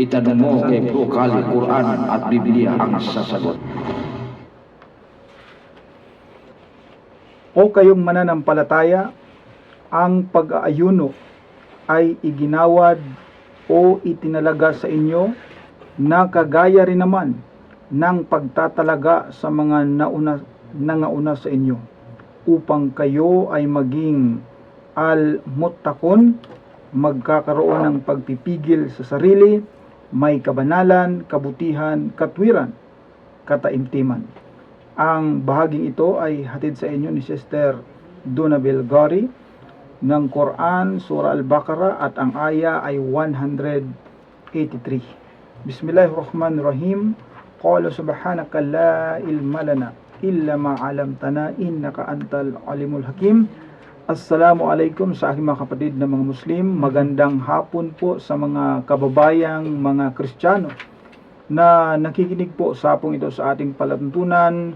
Itanong mo kay Bro Kali, Quran at Biblia ang sasagot. O kayong mananampalataya, ang pag-aayuno ay iginawad o itinalaga sa inyo na kagaya rin naman ng pagtatalaga sa mga nangauna sa inyo, upang kayo ay maging al-muttaqun, magkakaroon ng pagpipigil sa sarili, may kabanalan, kabutihan, katwiran, kataimtiman. Ang bahaging ito ay hatid sa inyo ni Sister Duna Belgari ng Quran, Surah Al-Baqarah, at ang aya ay 183. Bismillahirrahmanirrahim. Qala subhanaka la ilma lana illa ma 'allamtana innaka antal alimul hakim. Assalamu alaikum sa aking mga kapatid na mga Muslim. Magandang hapon po sa mga kababayang mga Kristiyano na nakikinig po sa hapong ito sa ating palatuntunan,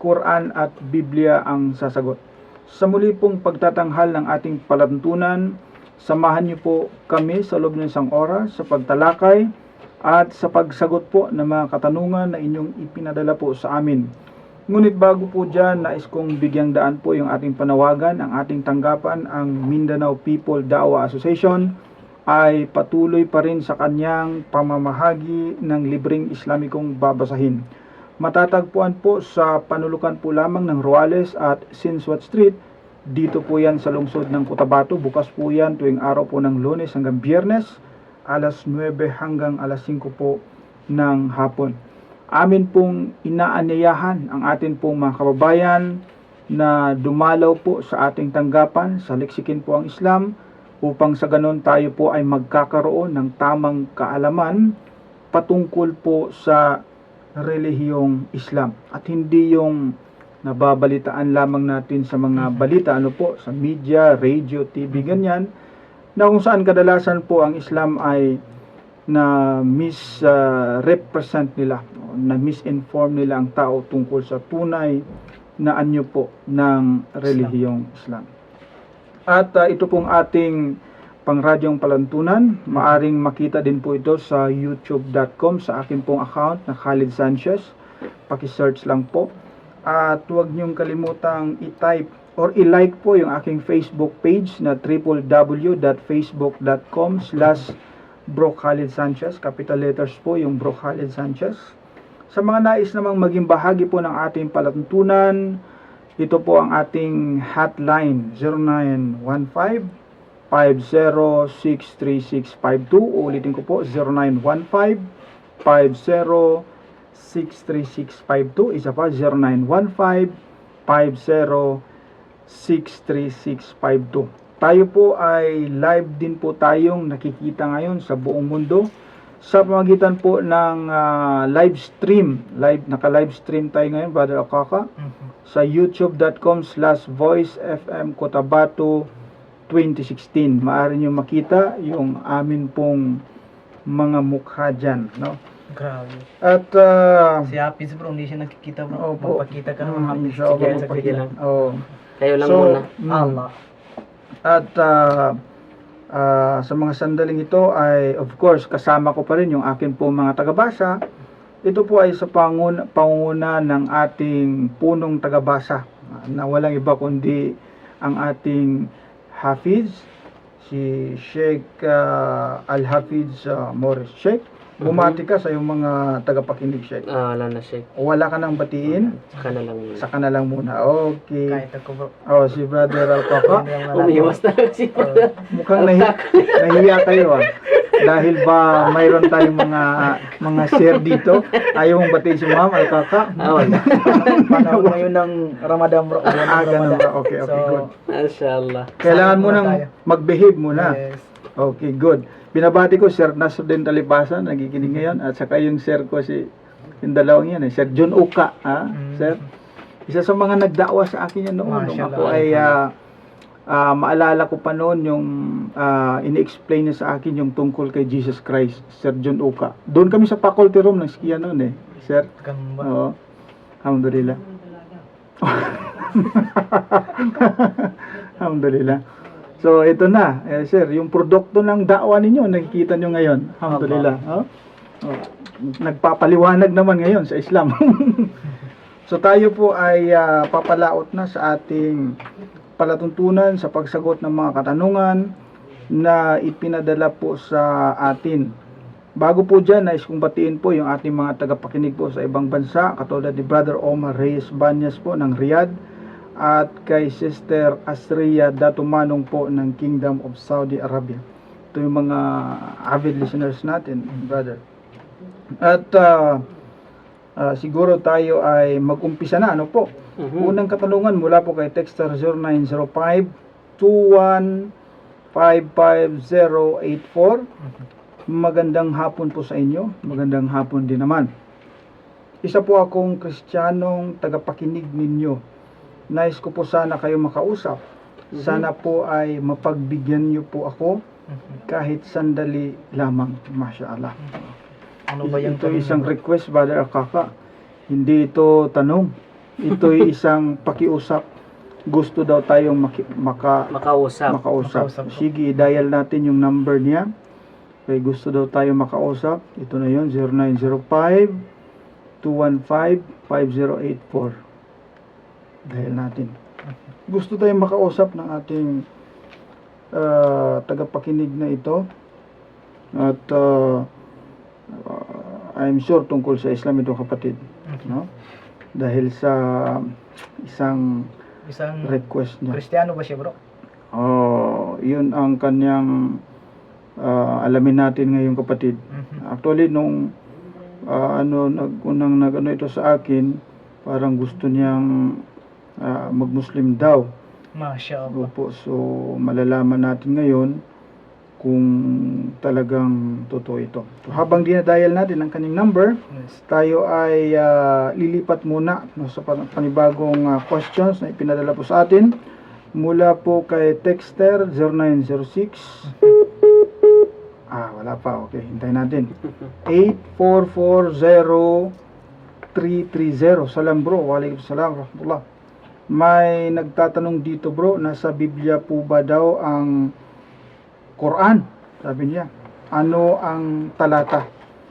Quran at Biblia ang sasagot. Sa muli pong pagtatanghal ng ating palatuntunan, samahan niyo po kami sa loob ng isang oras sa pagtalakay at sa pagsagot po ng mga katanungan na inyong ipinadala po sa amin. Ngunit bago po dyan, nais kong bigyang daan po yung ating panawagan. Ang ating tanggapan, ang Mindanao People Dawah Association, ay patuloy pa rin sa kanyang pamamahagi ng libreng Islamikong babasahin. Matatagpuan po sa panulukan po lamang ng Ruales at Sinswat Street. Dito po yan sa lungsod ng Cotabato. Bukas po yan tuwing araw po ng Lunes hanggang Biyernes, alas 9 hanggang alas 5 po ng hapon. Amin pong inaanyayahan ang atin pong mga kababayan na dumalaw po sa ating tanggapan, sa Leksikin po ang Islam, upang sa ganon tayo po ay magkakaroon ng tamang kaalaman patungkol po sa relihiyong Islam. At hindi yung nababalitaan lamang natin sa mga balita, sa media, radio, TV, ganyan, na kung saan kadalasan po ang Islam ay na misrepresent nila, na misinform nila ang tao tungkol sa tunay na anyo po ng relihiyong Islam. At ito pong ating pangradyong palantunan, maaring makita din po ito sa youtube.com sa akin pong account na Khalid Sanchez. Paki-search lang po. At huwag niyong kalimutang i-type or i-like po yung aking Facebook page na www.facebook.com/Bro Khalid Sanchez. Capital letters po yung Bro Khalid Sanchez. Sa mga nais namang maging bahagi po ng ating palatuntunan, ito po ang ating hotline 0915-50-63652. Ulitin ko po, 0915-50-63652. Isa pa, 0915-50-63652. Tayo po ay live din po tayong nakikita ngayon sa buong mundo sa pamagitan po ng live stream. Naka-live stream tayo ngayon, Brother Akaka, sa youtube.com/voicefm Cotabato 2016. Maaari nyo makita yung amin pong mga mukha dyan, no? Grabe. At Si Hafiz bro, hindi siya nakikita bro. opo. Magpakita ka naman Hafiz. Siya Sige, sige lang. Kayo lang So, muna. Allah. At sa mga sandaling ito ay of course kasama ko pa rin yung akin po mga tagabasa. Ito po ay sa pangunguna ng ating punong tagabasa na walang iba kundi ang ating Hafiz, si Sheikh Al-Hafiz Morris. Sheikh, bumati ka sa iyong mga tagapakinig, Sheikh. Wala na siya. Wala ka nang batiin? Saka na lang muna. Saka na lang muna. Okay. Kahit ako bro. Si Brother Alcoca. Umiwas na lang si Mukhang nahiya kayo dahil ba mayroon tayong mga share dito. Ayaw mong batiin si Ma'am Alcoca. Wala. Panahon ngayon ng Ramadan bro. Ganun ba? Okay, good. Mashallah. Kailangan mo muna nang tayo. mag-behave muna. Yes. Okay, good. Binabati ko Sir Nasruddin Talibasan, nagikinig ngayon, at saka yung sir ko yung dalawang yan, Sir John Uka, Sir. Isa sa mga nagdakwa sa akin yan noon. Nung ako ay maalala ko pa noon yung ini-explain niya sa akin yung tungkol kay Jesus Christ, Sir John Uka. Doon kami sa faculty room ng skiya noon Sir. Ganun ba? Oo. Alhamdulillah. Alhamdulillah. So, ito na. Sir, yung produkto ng da'wa ninyo, nakikita nyo ngayon. Alhamdulillah. Oh? Oh, nagpapaliwanag naman ngayon sa Islam. So, tayo po ay papalaot na sa ating palatuntunan sa pagsagot ng mga katanungan na ipinadala po sa atin. Bago po dyan, nais kong batiin po yung ating mga tagapakinig po sa ibang bansa, katulad ni Brother Omar Reyes Banyas po ng Riyadh, at kay Sister Asriya Datumanong po ng Kingdom of Saudi Arabia. Ito yung mga avid listeners natin, brother. At siguro tayo ay mag-umpisa na, ano po? Unang katanungan mula po kay Texter 0905-2155-084. Magandang hapon po sa inyo. Magandang hapon din naman. Isa po akong Kristiyanong tagapakinig ninyo. Nais ko po sana kayo makausap. Sana po ay mapagbigyan niyo po ako kahit sandali lamang. Masya Allah. Ano ba yung Ito isang request, Brother Akaka. Hindi ito tanong. Ito isang pakiusap. Gusto daw tayong Makausap. Makausap. Sige, dial natin yung number niya. Okay, gusto daw tayong makausap. Ito na yun, 0905-215-5084. Dahil natin. Gusto tayong makausap ng ating tagapakinig na ito. At I'm sure tungkol sa Islam ito, kapatid. No? Dahil sa isang request niya. Kristiyano ba siya, bro? Yun ang kanyang alamin natin ngayon, kapatid. Actually, nung nag-ano ito sa akin, parang gusto niyang mag-Muslim daw. Masya Allah. Opo, so malalaman natin ngayon kung talagang totoo ito. So, habang dinadial natin ang kanyang number, tayo ay lilipat muna sa panibagong questions na ipinadala po sa atin mula po kay Texter 0906. Wala pa. Okay, hintayin natin. 8440330. Salam bro. Waalaikumsalam warahmatullah. May nagtatanong dito, bro, nasa Biblia po ba daw ang Quran? Sabi niya. Ano ang talata?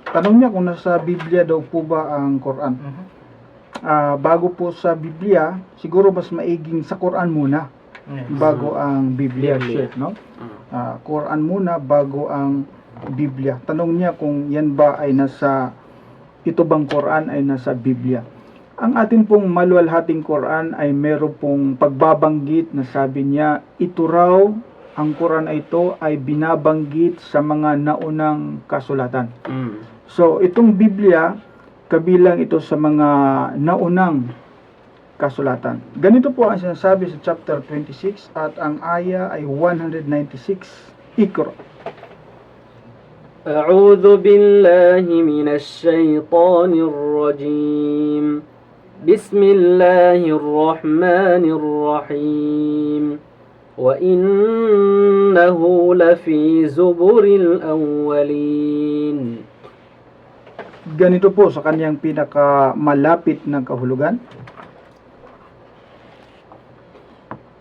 Tanong niya kung nasa Biblia daw po ba ang Quran. Bago po sa Biblia, siguro mas maiging sa Quran muna. Bago ang Biblia. No? Quran muna bago ang Biblia. Tanong niya kung yan ba ay ito bang Quran ay nasa Biblia. Ang ating pong maluwalhating Quran ay meron pong pagbabanggit na sabi niya, ito raw, ang Quran ay ito ay binabanggit sa mga naunang kasulatan. So, itong Biblia, kabilang ito sa mga naunang kasulatan. Ganito po ang sinasabi sa chapter 26 at ang aya ay 196. Iqra. أعوذ بالله من الشيطان الرجيم بسم الله الرحمن الرحيم وإنه لفي زبر الأولين. Ganito po sa kanyang pinakamalapit na kahulugan.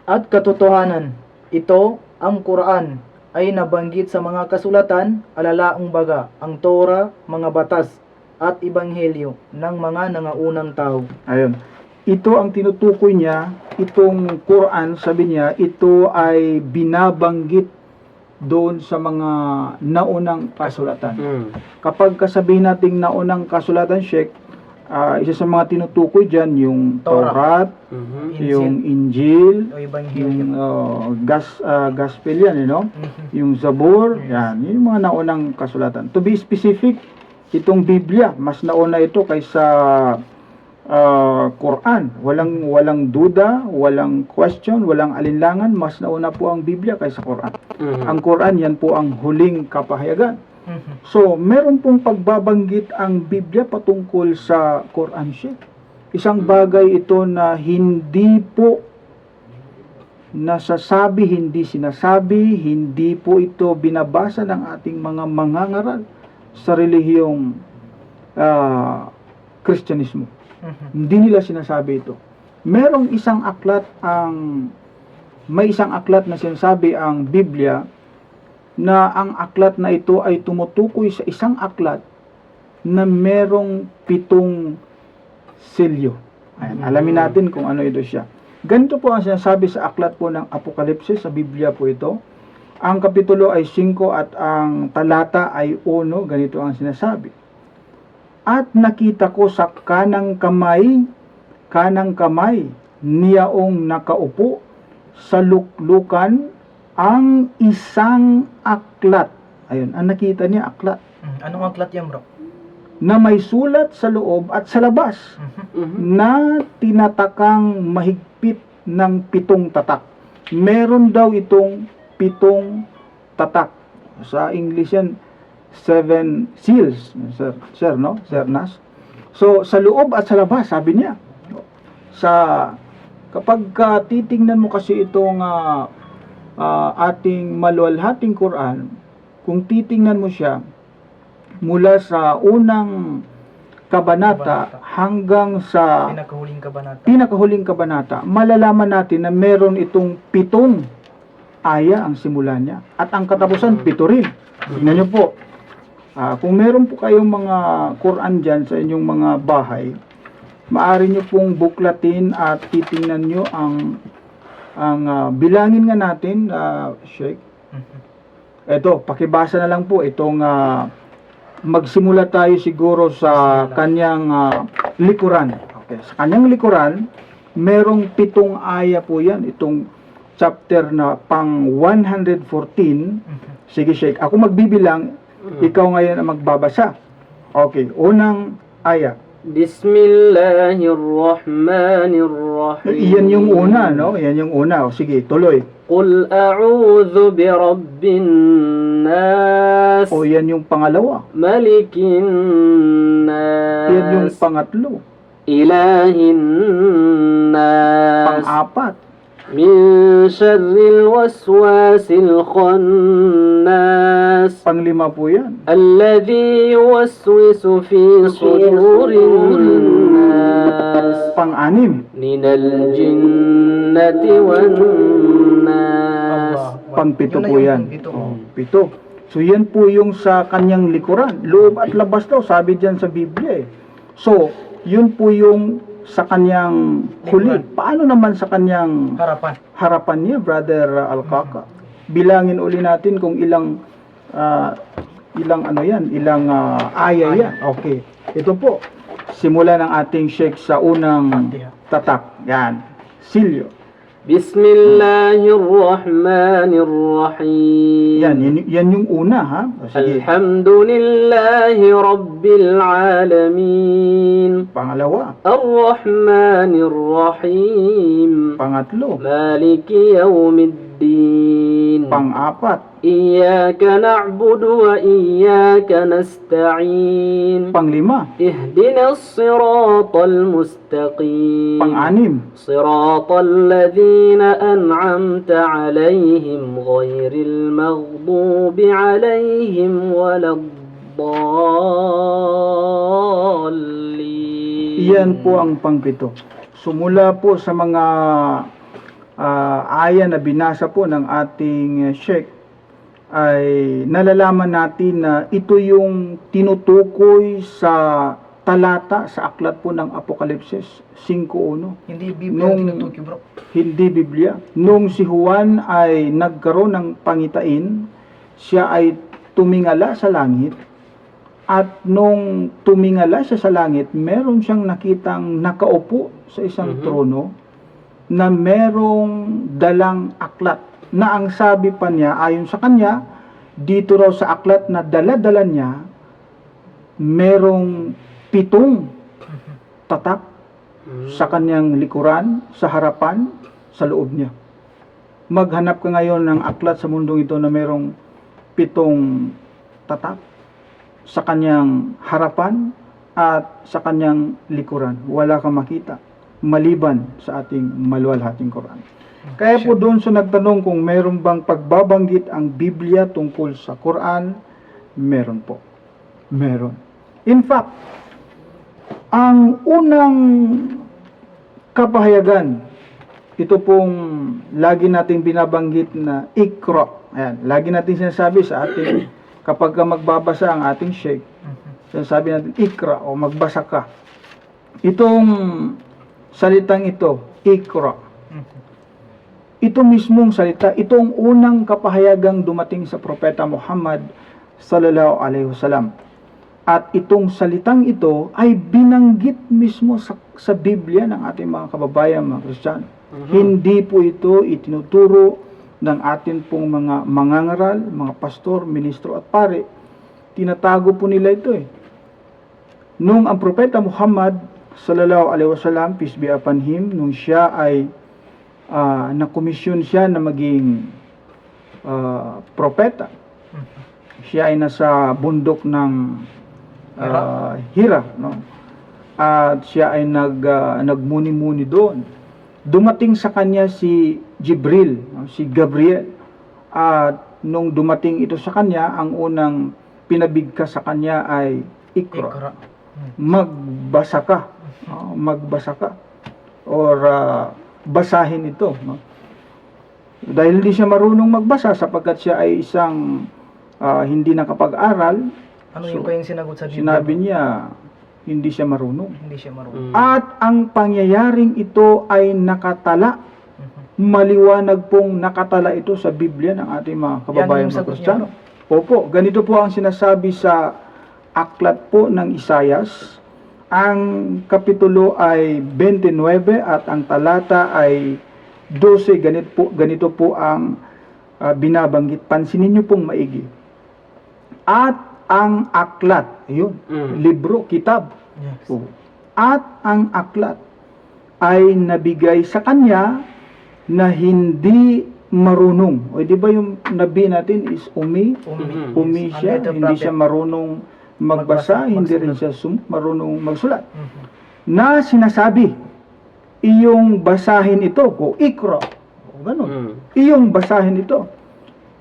At katotohanan, ito, ang Quran, ay nabanggit sa mga kasulatan, alalaang baga, ang Torah, mga batas, at Ebanghelyo ng mga nangaunang tao. Ayun. Ito ang tinutukoy niya, itong Quran, sabi niya, ito ay binabanggit doon sa mga naunang kasulatan. Kapag kasabihin nating naunang kasulatan, Sheikh, isa sa mga tinutukoy dyan, yung Taurat, yung Injil, yung Gospel yan, yung Zabur, yan, yung mga naunang kasulatan. To be specific, itong Biblia, mas nauna ito kaysa Quran. Walang duda, walang question, walang alinlangan, mas nauna po ang Biblia kaysa Quran. Ang Quran, yan po ang huling kapahayagan. So, meron pong pagbabanggit ang Biblia patungkol sa Quran, Sheikh. Isang bagay ito na hindi po nasasabi, hindi sinasabi, hindi po ito binabasa ng ating mga mangangaral sa relihiyong Kristyanismo. Hindi nila sinasabi ito. Merong isang aklat ang may isang aklat na sinasabi ang Biblia na ang aklat na ito ay tumutukoy sa isang aklat na merong 7 selyo. Ayan, alamin natin kung ano ito siya. Ganito po ang sinasabi sa aklat po ng Apokalipsis, sa Biblia po ito. Ang kapitulo ay 5 at ang talata ay 1, ganito ang sinasabi. At nakita ko sa kanang kamay niyaong nakaupo sa luklukan ang isang aklat. Ayun, ang nakita niya aklat. Anong aklat yan, bro? Na may sulat sa loob at sa labas na tinatakang mahigpit ng 7 tatak. Meron daw itong 7 tatak. Sa English yan, 7 seals, sir, no? Sir Nas. So, sa loob at sa labas, sabi niya. Kapag titingnan mo kasi itong ating maluwalhating Quran, kung titingnan mo siya, mula sa unang kabanata hanggang sa pinakahuling kabanata, malalaman natin na meron itong 7 aya ang simula niya. At ang katapusan, 7 rin. Tingnan niyo po. Kung meron po kayong mga Quran dyan sa inyong mga bahay, maaari nyo pong buklatin at titingnan nyo ang bilangin nga natin, Sheikh. Eto, pakibasa na lang po itong magsimula tayo siguro sa kanyang likuran. Okay. Sa kanyang likuran, merong 7 aya po yan. Itong chapter na pang 114. Sige, Sheikh. Ako magbibilang, ikaw ngayon ang magbabasa. Okay, unang aya. Bismillahirrahmanirrahim. Yan yung una, no? Yan yung una. O, sige, tuloy. Qul a'udhu birabbin nas. O, yan yung pangalawa. Malikin nas. Yan yung pangatlo. Ilahin nas. Pang-apat. Min syarril waswasil khannas. Panglima po yan. Alladhi yuwaswisu fi sudurin nas. Pang-anim. Minal jinnati wan nas. Pang-pito po yan. O, 7. So, yan po yung sa kanyang likuran. Loob at labas daw, sabi dyan sa Biblia eh. So, yun po yung sa kanyang huli. Paano naman sa kanyang harapan niya, Brother Alkaka? Bilangin uli natin kung ilang aya yan. Okay. Ito po. Simula ng ating Sheikh sa unang tatak. Yan. Silyo. Bismillahirrahmanirrahim. Yan yung una, ha? Sige. Alhamdulillahi Rabbil Alamin. Pangalawa. Arrahmanirrahim. Pangatlo. Maliki Yawmiddin. Pang-apat. Iyyaka na'budu wa iyyaka nasta'in. Panglima. Ihdinas siratal mustaqim. Pang-anim. Siratal ladzina an'amta 'alaihim ghairil maghdubi 'alaihim waladdallin. Iyan po ang pang-7. Sumula po sa mga aya na binasa po ng ating Sheikh, ay nalalaman natin na ito yung tinutukoy sa talata sa aklat po ng Apokalipsis 5:1. Hindi Biblia tinutukoy, bro. Hindi Biblia. Nung si Juan ay nagkaroon ng pangitain, siya ay tumingala sa langit. At nung tumingala siya sa langit, meron siyang nakitang nakaupo sa isang trono na merong dalang aklat. Na ang sabi pa niya, ayon sa kanya, dito raw sa aklat na dala-dala niya, merong 7 tatak sa kanyang likuran, sa harapan, sa loob niya. Maghanap ka ngayon ng aklat sa mundong ito na merong 7 tatak sa kanyang harapan at sa kanyang likuran. Wala kang makita maliban sa ating maluwalhating Quran. Kaya po doon sa nagtanong kung meron bang pagbabanggit ang Biblia tungkol sa Quran, meron po. Meron. In fact, ang unang kapahayagan ito pong lagi nating binabanggit na ikra. Ayan, lagi natin sinasabi sa ating kapag ka magbabasa ang ating sheikh, sinasabi natin ikra o magbasa ka. Itong salitang ito, ikra. Ito mismong salita, itong unang kapahayagang dumating sa Propeta Muhammad sallallahu alaihi wasallam. At itong salitang ito ay binanggit mismo sa Biblia ng ating mga kababayan, mga Kristiyano. Hindi po ito itinuturo ng ating pong mga mangangaral, mga pastor, ministro at pare. Tinatago po nila ito eh. Nung ang Propeta Muhammad sallallahu alaihi wasallam, peace be upon him, nung siya ay nakomisyon siya na maging propeta. Siya ay nasa bundok ng Hira, no? At siya ay nagmuni-muni doon. Dumating sa kanya si Jibril, no? Si Gabriel. At nung dumating ito sa kanya, ang unang pinabigkas sa kanya ay ikra. Magbasa ka. Magbasa ka. Or basahin ito, no? Dahil hindi siya marunong magbasa sapagkat siya ay isang hindi nakapag-aral. Ano yung pa yung sinagot sa Biblia? Sinabi niya, hindi siya marunong. Hindi siya marunong. At ang pangyayaring ito ay nakatala. Maliwanag pong nakatala ito sa Biblia ng ating mga kababayan mga Kristiyano. Opo, ganito po ang sinasabi sa aklat po ng Isayas. Ang kapitulo ay 29 at ang talata ay 12. Ganito po ang binabanggit. Pansinin niyo pong maigi. At ang aklat, ayun, libro, kitab. Yes. At ang aklat ay nabigay sa kanya na hindi marunong. O di ba yung nabi natin is umi siya, Yes. hindi siya marunong magbasa, hindi rin siya marunong magsulat. Na sinasabi, iyong basahin ito, ko ikra, o ganun. Iyong basahin ito,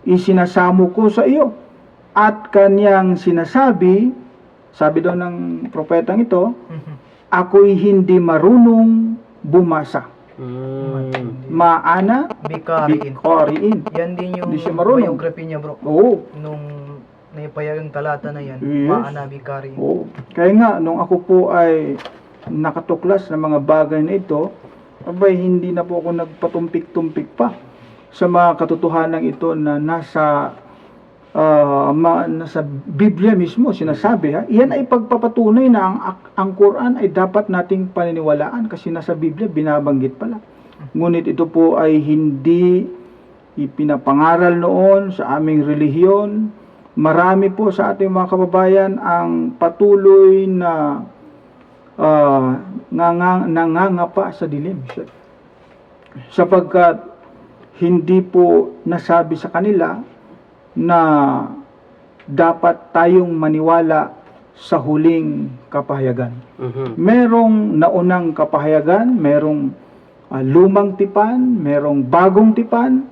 isinasamo ko sa iyo. At kanyang sinasabi, sabi daw ng propetang ito, ako'y hindi marunong bumasa. Maana bikariin. Yan din yung Hindi siya marunong. biography niya, bro. Oo. Nung naipayagang talata na yan, Yes. Maana Bikari. Oo. Kaya nga, nung ako po ay nakatuklas ng mga bagay na ito, abay, hindi na po ako nagpatumpik-tumpik pa sa mga katotohanan ito na nasa Biblia mismo sinasabi. Iyan ay pagpapatunay na ang Quran ay dapat nating paniniwalaan kasi nasa Biblia binabanggit pala. Ngunit ito po ay hindi ipinapangaral noon sa aming relihiyon. Marami po sa ating mga kababayan ang patuloy na nangangapa sa dilim. Sapagkat hindi po nasabi sa kanila na dapat tayong maniwala sa huling kapahayagan. Merong naunang kapahayagan, merong lumang tipan, merong bagong tipan,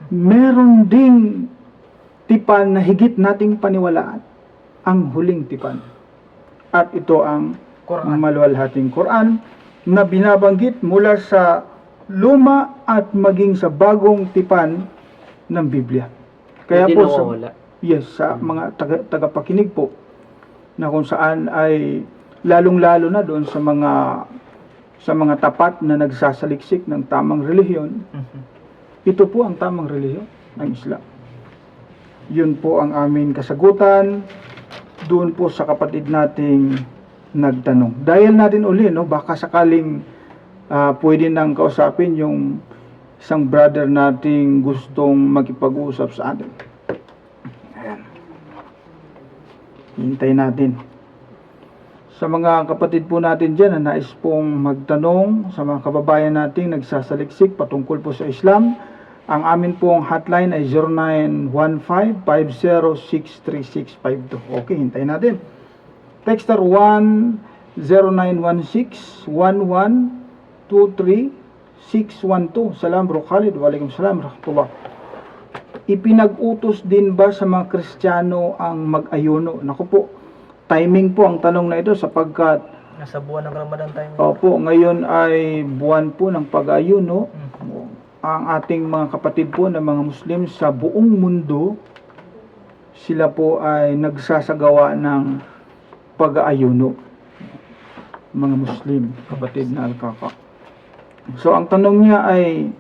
meron ding tipan na higit nating paniwalaan, ang huling tipan. At ito ang maluwalhating Quran na binabanggit mula sa luma at maging sa bagong tipan ng Biblia. Kaya po sa mga tagapakinig po na kung saan ay lalong-lalo na doon sa mga tapat na nagsasaliksik ng tamang relihiyon. Ito po ang tamang relihiyon ng Islam. Yun po ang aming kasagutan doon po sa kapatid nating nagtanong. Dahil natin uli, no, baka sakaling pwede nang kausapin yung isang brother nating gustong makipag-usap sa atin. Ayan. Hintayin natin. Sa mga kapatid po natin dyan na nais pong magtanong, sa mga kababayan nating nagsasaliksik patungkol po sa Islam, ang amin pong hotline ay 0915-5063-652. Okay, hintayin natin. Texter 1-0916-1123-612. Salam bro Khalid. Waalaikumsalam rahmatullah. Ipinag-utos din ba sa mga Kristiyano ang mag-ayuno? Naku po, timing po ang tanong na ito sapagkat Nasa buwan ng Ramadan tayo. opo, ngayon ay buwan po ng pag-ayuno. ang ating mga kapatid po na mga Muslim sa buong mundo, sila po ay nagsasagawa ng pag-aayuno. Mga Muslim, kapatid na Al-Kaka. So ang tanong niya ay,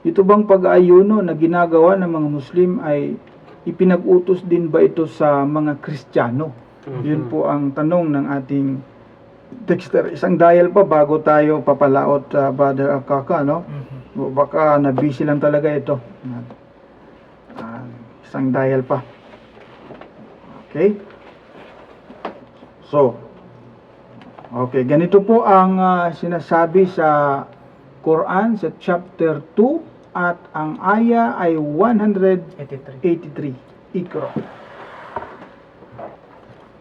ito bang pag-aayuno na ginagawa ng mga Muslim ay ipinag-utos din ba ito sa mga Kristiyano? Yun po ang tanong ng ating texter. Isang dial pa bago tayo papalaot sa Brother Al-Kaka, no? O baka na-busy lang talaga ito. Isang dial pa. Okay? So, okay, ganito po ang sinasabi sa Quran sa chapter 2 at ang aya ay 183. Ikra.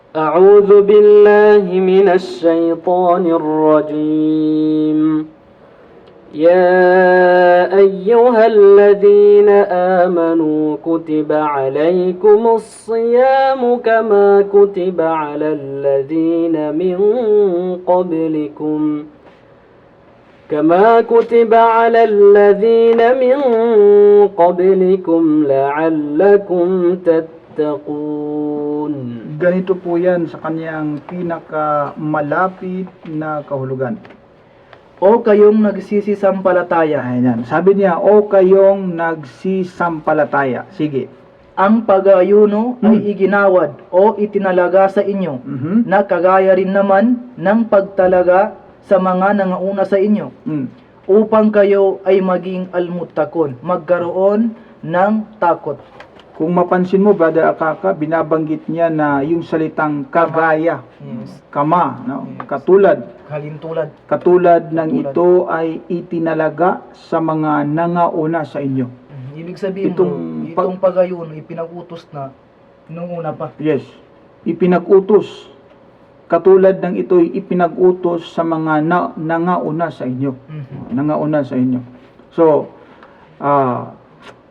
أعوذ بالله من الشيطان الرجيم يا أيها الذين آمنوا كتب عليكم الصيام كما كتب على الذين من قبلكم لعلكم تتقون. Ganito po yan sa kanyang pinakamalapit na kahulugan. O kayong nagsisisampalataya, Ayan. Sabi niya, o kayong nagsisampalataya. Sige. ang pag-aayuno ay iginawad o itinalaga sa inyo Mhm. na kagaya rin naman ng pagtalaga sa mga nangauna sa inyo upang kayo ay maging almutakon, magkaroon ng takot. Kung mapansin mo, Brother Akaka, binabanggit niya na yung salitang kagaya, Yes. kama, no? Yes. Katulad Halintulad. ng ito ay itinalaga sa mga nangauna sa inyo. Ibig sabihin Itong itong pag-ayuno ipinag-utos na nung una pa. Yes, ipinag-utos. Katulad ng ito'y ipinag-utos sa mga nangauna sa inyo. Nangauna sa inyo. So,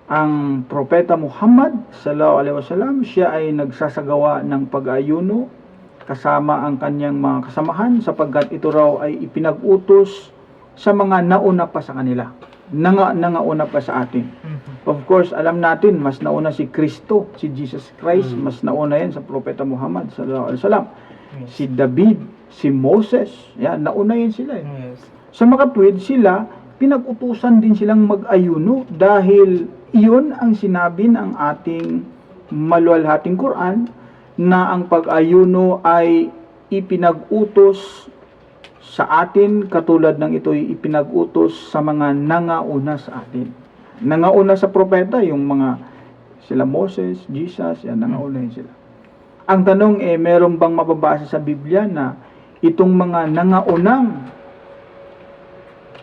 ang Propeta Muhammad sallallahu alaihi wasallam, siya ay nagsasagawa ng pag-ayuno kasama ang kanyang mga kasamahan sapagkat ito raw ay ipinag-utos sa mga nauna pa sa kanila. Nangauna pa sa atin. Of course, alam natin, mas nauna si Kristo, si Jesus Christ, mas nauna yan sa Propeta Muhammad sallallahu alaihi wasallam. Yes. Si David, si Moses, yan, nauna yan sila. Yes. Sa makatwid, sila, pinag-utusan din silang mag-ayuno dahil iyon ang sinabi ng ating maluwalhating Quran na ang pag-ayuno ay ipinag-utos sa atin katulad ng ito'y ipinag-utos sa mga nangauna sa atin. Nangauna sa propeta, yung mga sila Moses, Jesus, yan, nangauna yun sila. Ang tanong meron bang mababasa sa Biblia na itong mga nangaunang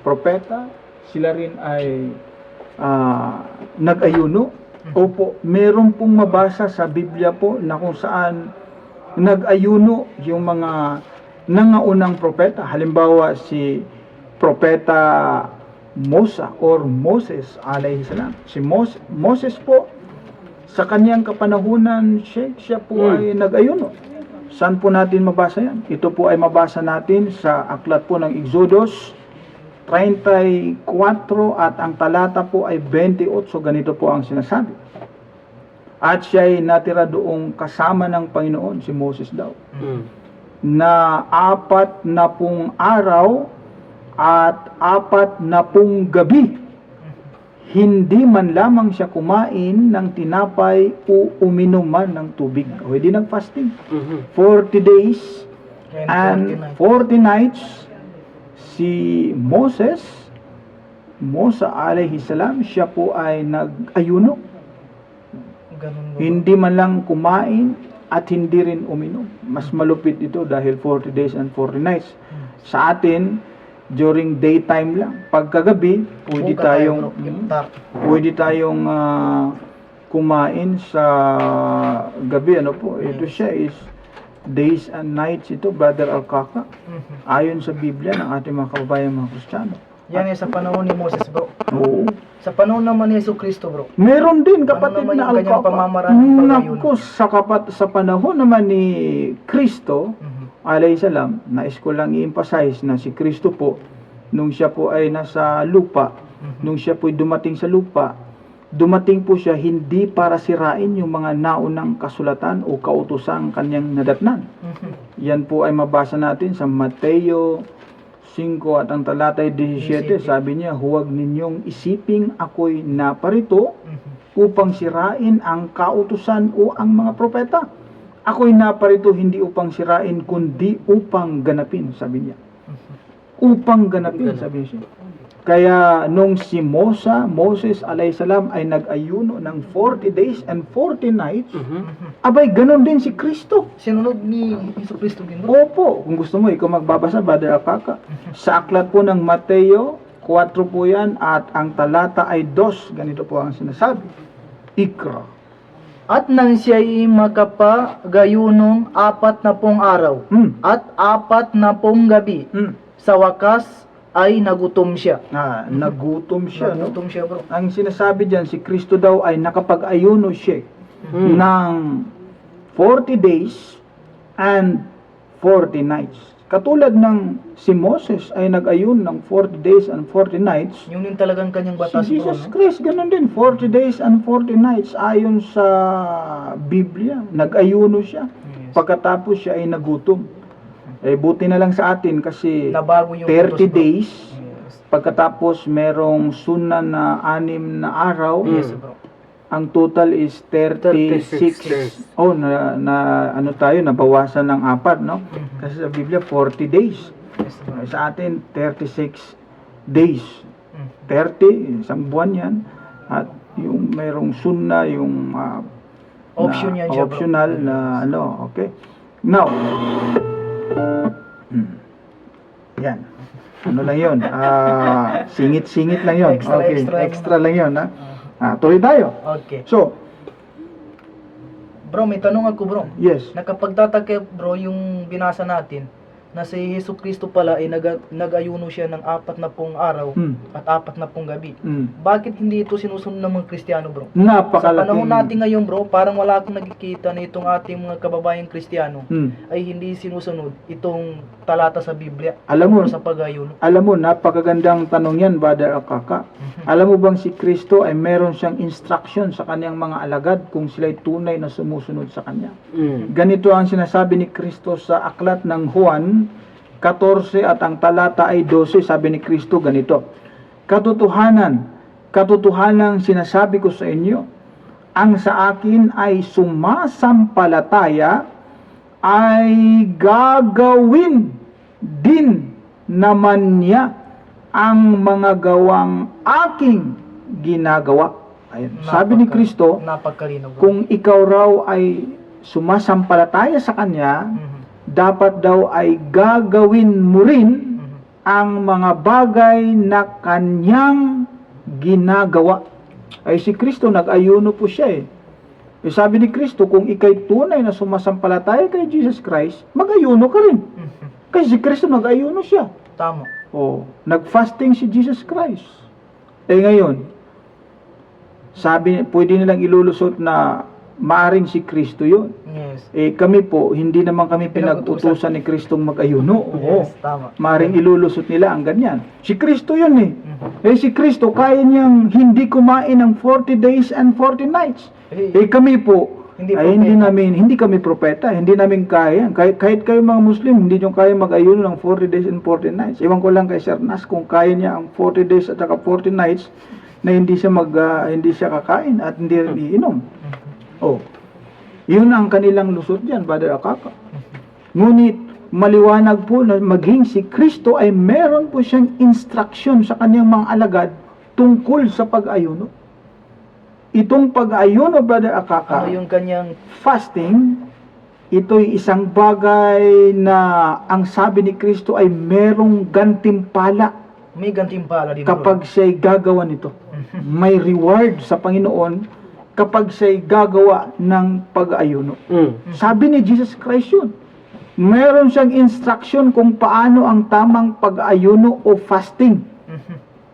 propeta, sila rin ay nag-ayuno? Opo, meron pong mabasa sa Biblia po na kung saan nag-ayuno yung mga nangaunang propeta. Halimbawa si propeta Musa or Moses alayhi salam. Si Moses po, sa kanyang kapanahunan, siya po ay nag-ayuno. Saan po natin mabasa yan? Ito po ay mabasa natin sa aklat po ng Exodus 34 at ang talata po ay 28. Ganito po ang sinasabi. At siya ay natira doong kasama ng Panginoon, si Moses daw, na 40 araw at 40 gabi. Hindi man lamang siya kumain ng tinapay o uminom man ng tubig. O hindi nag-fasting. 40 days and 40 nights si Moses, Musa alayhi salam, siya po ay nag-ayuno. Ganun ba? Hindi man lang kumain at hindi rin uminom. Mas malupit ito dahil 40 days and 40 nights. Sa atin, during daytime lang. Pagkagabi, pwede tayong kumain sa gabi. Ano po? Ito siya is days and nights ito, Brother Al-Kaka. Ayon sa Biblia ng ating mga kababayan mga Kristiyano. Yan sa panahon ni Moses, bro. Oo. Sa panahon naman ni Jesucristo, bro. Meron din kapatid naman na yung kanyang Al-Kaka. pamamaraan ng pag-ayuno? Naku, sa panahon naman ni Kristo, alayhi salam, nais ko lang i-emphasize na si Kristo po, nung siya po ay nasa lupa, nung siya po'y dumating sa lupa, dumating po siya hindi para sirain yung mga naunang kasulatan o kautusang kanyang nadatnan. Yan po ay mabasa natin sa Mateo 5 at ang talatay 17, sabi niya, huwag ninyong isiping ako'y naparito upang sirain ang kautusan o ang mga propeta. Ako'y naparito hindi upang sirain, kundi upang ganapin, sabi niya. Upang ganapin, sabi niya. Kaya nung si Moses alayhisalam ay nag-ayuno ng 40 days and 40 nights, abay, ganon din si Kristo. Sinunod ni Jesucristo din, bro. Opo, kung gusto mo, ikaw magbabasa, Brother Akaka. Sa aklat po ng Mateo 4 po yan, at ang talata ay 2, ganito po ang sinasabi. Ikra. At nang siya'y makapagayunong 40 araw at 40 gabi, sa wakas ay nagutom siya. Nagutom siya, no? Nagutom siya, bro. Ang sinasabi diyan, si Kristo daw ay nakapag-ayuno siya ng 40 days and 40 nights. Katulad ng si Moses ay nag-ayun ng 40 days and 40 nights, Yung din talagang kanyang batas, si bro, Jesus no? Christ, ganun din, 40 days and 40 nights ayon sa Biblia. Nag-ayuno siya. Yes. Pagkatapos siya ay nagutom. Buti na lang sa atin kasi Nabago yung 30 utos, bro. days, Yes. pagkatapos merong sunna na 6 na araw, Yes, bro. ang total is 36. 36 days. Oh, ano tayo, nabawasan ng 4, no? Kasi sa Biblia 40 days. Yes, bro. Sa atin 36 days. 30, isang buwan 'yan. At yung merong sunna, yung Option yan siya, bro. optional na ano, okay? Now, yan. Ano lang 'yon? Singit-singit lang 'yon. Okay, extra lang 'yon, ha? Tuloy tayo. Okay. So, Bro, may tanong ako, bro. yes. Nakapagtataka, bro, yung binasa natin na si Jesucristo pala ay nag-ayuno siya ng 40 araw at 40 gabi. Bakit hindi ito sinusunod ng mga Kristiyano, bro? Sa Napakalaking panahon natin ngayon, bro, parang wala akong nakikita na itong ating mga kababayang Kristiyano ay hindi sinusunod itong talata sa Biblia Alam mo, sa pag-ayuno. napakagandang tanong yan, Brother Akaka. Alam mo bang si Kristo ay meron siyang instruction sa kanyang mga alagad kung sila'y tunay na sumusunod sa kanya. Ganito ang sinasabi ni Kristo sa aklat ng Juan 14 at ang talata ay 12, sabi ni Kristo ganito, katotohanan sinasabi ko sa inyo, ang sa akin ay sumasampalataya ay gagawin din naman niya ang mga gawang aking ginagawa. Ayun. Sabi ni Kristo, Napagkalinaw, bro. kung ikaw raw ay sumasampalataya sa Kanya, dapat daw ay gagawin mo rin ang mga bagay na Kanyang ginagawa. Ay si Kristo, nag-ayuno po siya eh. Sabi ni Kristo, kung ikay tunay na sumasampalataya kay Jesus Christ, mag-ayuno ka rin. Kasi si Kristo nag-ayuno siya. Tama. Nag-fasting si Jesus Christ. Ngayon, sabi, pwede nilang ilulusot na maaring si Kristo yun. Yes. Kami po, hindi naman kami pinag-utusan ni Kristong mag-ayuno. Yes, tama. Maaring ilulusot nila ang ganyan. Si Kristo yun eh. Si Kristo, kaya niyang hindi kumain ng 40 days and 40 nights. Kami po, hindi kami propeta, hindi namin kaya. Kahit kayo mga Muslim, hindi nyo kaya mag-ayuno ng 40 days and 40 nights. Iwan ko lang kay Sir Nas kung kaya niya ang 40 days at saka 40 nights na hindi siya kakain at hindi rin iinom. Yun ang kanilang lusot diyan, Brother Akaka. Ngunit maliwanag po na maging si Kristo ay meron po siyang instruction sa kanyang mga alagad tungkol sa pag-ayuno. Itong pag-ayuno, Brother Akaka, Ano yung kanyang fasting, ito'y isang bagay na ang sabi ni Kristo ay merong gantimpala may gantimpala dito, kapag siya'y gagawa nito. May reward sa Panginoon kapag siya'y gagawa ng pag-ayuno. Sabi ni Jesus Christ yun. Meron siyang instruction kung paano ang tamang pag-ayuno o fasting.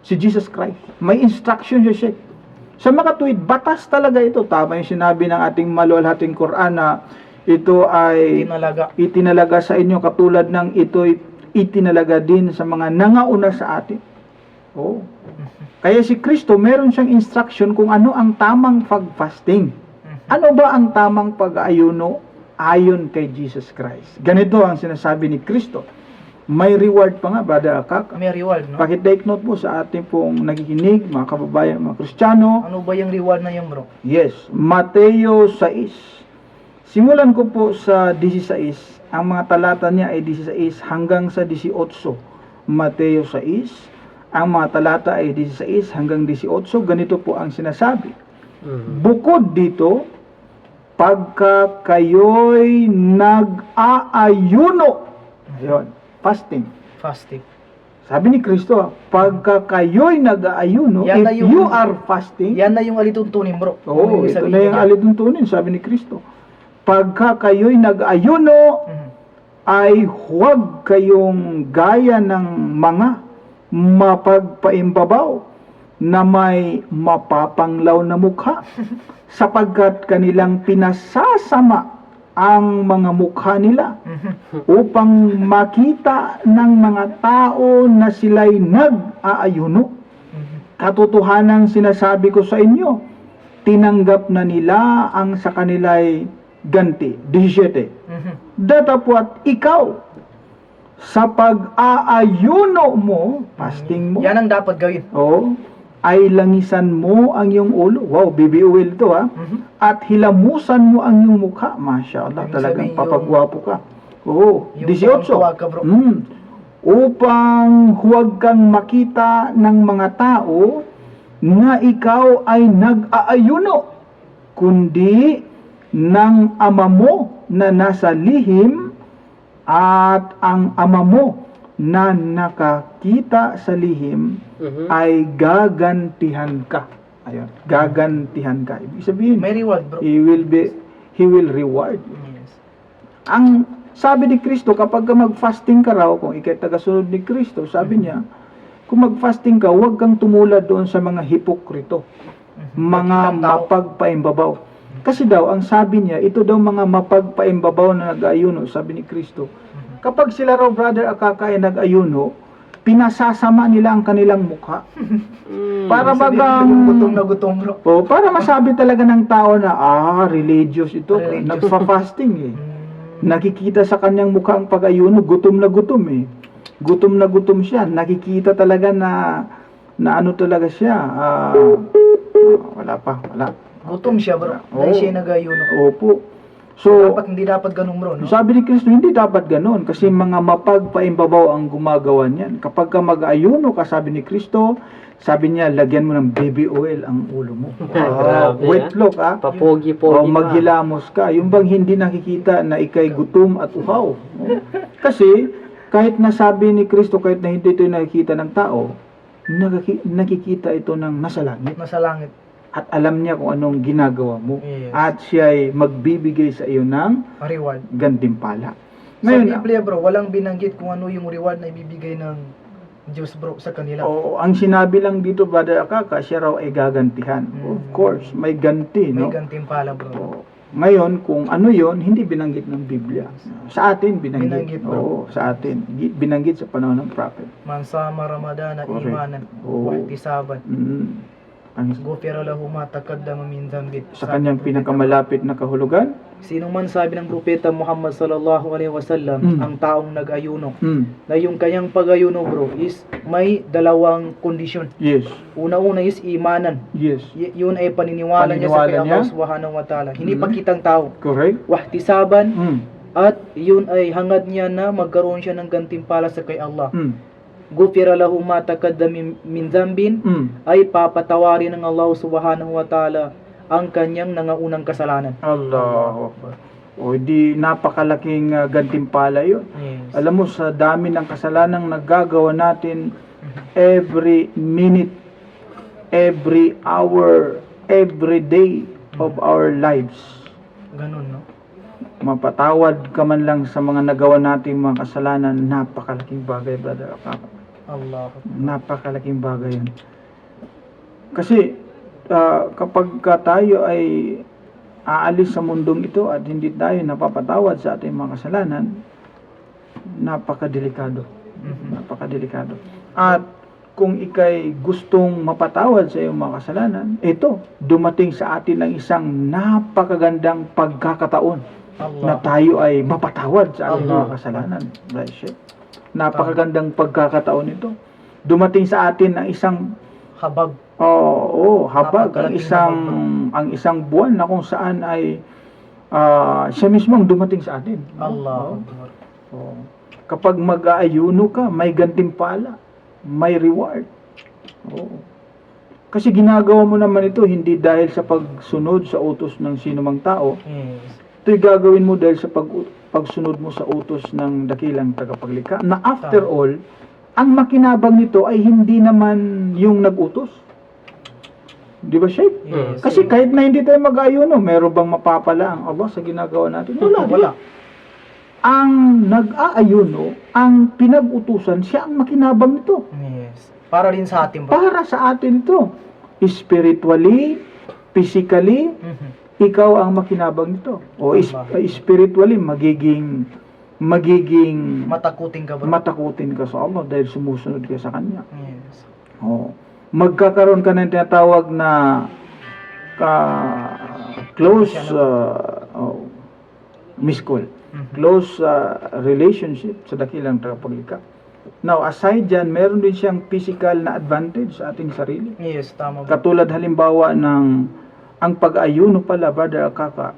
Si Jesus Christ. May instruction siya. Sa makatuwid, batas talaga ito. Tama yung sinabi ng ating maluwalhating Quran na ito ay itinalaga sa inyo katulad ng ito'y itinalaga din sa mga nangauna sa atin. Oh. Kaya si Kristo, meron siyang instruction kung ano ang tamang pag-fasting. Ano ba ang tamang pag-ayuno ayon kay Jesus Christ? Ganito ang sinasabi ni Kristo. May reward pa nga, Brother Akak. May reward, no? Pakitake note po sa ating pong nakikinig, mga kababayan, mga Kristiyano. Ano ba yung reward na yan, bro? Yes, Mateo 6. Simulan ko po sa 16. Ang mga talata niya ay 16 hanggang sa 18. Mateo 6. Ang mga talata ay 16 hanggang 18. Ganito po ang sinasabi. Bukod dito, pagka kayo'y nag-aayuno, ayun, fasting. Fasting. Sabi ni Kristo, pagka kayo'y nag-aayuno, Yan na if yung- you are fasting, Yan na yung alituntunin, bro. oo, Yung ito sabihin na yung niya. alituntunin, sabi ni Kristo. Pagka kayo'y nag-aayuno, Mhm. ay huwag kayong gaya ng mga mapagpaimbabaw na may mapapanglaw na mukha sapagkat kanilang pinasasama ang mga mukha nila upang makita ng mga tao na sila'y nag-aayuno. Katotohanan sinasabi ko sa inyo, tinanggap na nila ang sa kanila'y ganti. 17. Mhm. Datapwat ikaw, sa pag-aayuno mo, fasting mo, Yan ang dapat gawin. oh, ay langisan mo ang iyong ulo. Wow, baby oil to ha. Mhm. At hilamusan mo ang iyong mukha. Masya Allah, Ibig talagang sabihin papagwapo ka. Oo, Yung 18. tuwag ka, bro. Upang huwag kang makita ng mga tao na ikaw ay nag-aayuno, kundi ng ama mo na nasa lihim, at ang ama mo na nakakita sa lihim ay gagantihan ka. Ayun, gagantihan ka. Ibig sabihin, May reward, bro. he will reward you. Yes. Ang sabi ni Kristo, kapag ka mag-fasting ka raw, kung ikay tagasunod ni Kristo, sabi niya, kung mag-fasting ka, huwag kang tumulad doon sa mga hipokrito, mga Pagkitang tao. mapagpaimbabaw. Kasi daw, ang sabi niya, ito daw mga mapagpaimbabaw na nag-ayuno, sabi ni Kristo. Kapag sila raw, Brother Akaka, ay nag-ayuno, pinasasama nila ang kanilang mukha. Para Sabihin, bagang... gutom na gutom, bro. Oh, para masabi talaga ng tao na, religious ito, Religious. nagfa-fasting eh. Nakikita sa kanyang mukha ang pag-ayuno, gutom na gutom eh. Gutom na gutom siya. Nakikita talaga na ano talaga siya. Wala. Gutom siya, bro. Oo. Dahil siya nag-ayuno. Opo. So, Hindi dapat ganun, bro, no? sabi ni Kristo, hindi dapat ganoon kasi mga mapagpaimbabaw ang gumagawa niyan. Kapag ka mag-ayuno ka, sabi ni Kristo, sabi niya, lagyan mo ng baby oil ang ulo mo. Grabe, Wet look, Papogi-pogi pa. maghilamos ka. Yung bang hindi nakikita na ikay gutom at uhaw. Kasi, kahit nasabi ni Kristo, kahit na hindi ito nakikita ng tao, nakikita ito ng nasa langit. Nasa langit. At alam niya kung anong ginagawa mo. Yes. At siya'y magbibigay sa iyo ng Reward. gantimpala. Sa Ngayon, Biblia, bro, walang binanggit kung ano yung reward na ibibigay ng Diyos, bro, sa kanila. ang sinabi lang dito, Brother Akaka, siya raw ay gagantihan. Of course, may ganti, May no? gantimpala, bro. Oo. Ngayon, kung ano yon, hindi binanggit ng Biblia. Sa atin, binanggit. Binanggit, bro. Oo, sa atin. Binanggit sa panahon ng prophet. Mansama Ramadana Correct. imanan Oo. wahtisaban Ang, gufira lahu ma taqaddama min dhanbi. sa kanyang pinakamalapit na kahulugan, Sino man sabi ng propeta Muhammad sallallahu alaihi wasallam, ang taong nag-ayuno, na yung kanyang pag-ayuno, bro, is may dalawang kondisyon. yes, Una-una is imanan. yes, Yun ay paniniwala niya sa kay Paniniwala Allah niya. subhanahu wa ta'ala. Hindi pagkitang tao. correct? Wahtisaban, Mm. at yun ay hangad niya na magkaroon siya ng gantimpala sa kay Allah. Mm. Gufira lahu ma taqaddama min dhanbin, Mm. ay papatawarin ng Allah subhanahu wa ta'ala ang kanyang nangaunang kasalanan. Allahu Akbar. O di napakalaking gantimpala yun. Yes. Alam mo, sa dami ng kasalanang nagagawa natin, every minute, every hour, every day of our lives, Ganun, no? mapatawad ka man lang sa mga nagawa nating mga kasalanan, napakalaking bagay, Brother Akaka. Allah. Napakalaking bagay yun. Kasi kapag tayo ay aalis sa mundong ito at hindi tayo napapatawad sa ating mga kasalanan, napakadelikado. Napakadelikado. At kung ikay gustong mapatawad sa iyong mga kasalanan, ito, dumating sa atin ang isang napakagandang pagkakataon na Allah. tayo ay mapatawad sa ating Allah. mga kasalanan. Right, Sheikh? Napakagandang pagkakataon ito. Dumating sa atin ang isang Habag. habag, ang isang buwan na kung saan ay siya mismo ang dumating sa atin. Allah. Oo. Kapag mag-aayuno ka, may gantimpala, may reward. Oo. Kasi ginagawa mo naman ito hindi dahil sa pagsunod sa utos ng sinumang tao. Yes. Ito'y gagawin mo dahil sa pagsunod mo sa utos ng dakilang tagapaglikha. Na after all, ang makinabang nito ay hindi naman yung nag-utos. Di ba, Sheikh? Yes. Kasi kahit na hindi tayo mag-ayuno, meron bang mapapala ang Allah sa ginagawa natin? Wala. Wala. Ang nag-aayuno, ang pinag-utusan, siya ang makinabang nito. Yes. Para rin sa atin, bro. Para sa atin ito. Spiritually, physically, Mhm. ikaw ang makinabang nito. O spiritually, magiging Matakutin ka, bro. matakutin ka sa Allah dahil sumusunod ka sa Kanya. Yes. O, magkakaroon ka ng tinatawag na close miss call. Mhm. Close relationship sa dakilang tagapaglikha. Now, aside dyan, meron din siyang physical na advantage sa ating sarili. Yes, tama, bro. Katulad halimbawa ng ang pag-ayuno pala, Brother Akaka,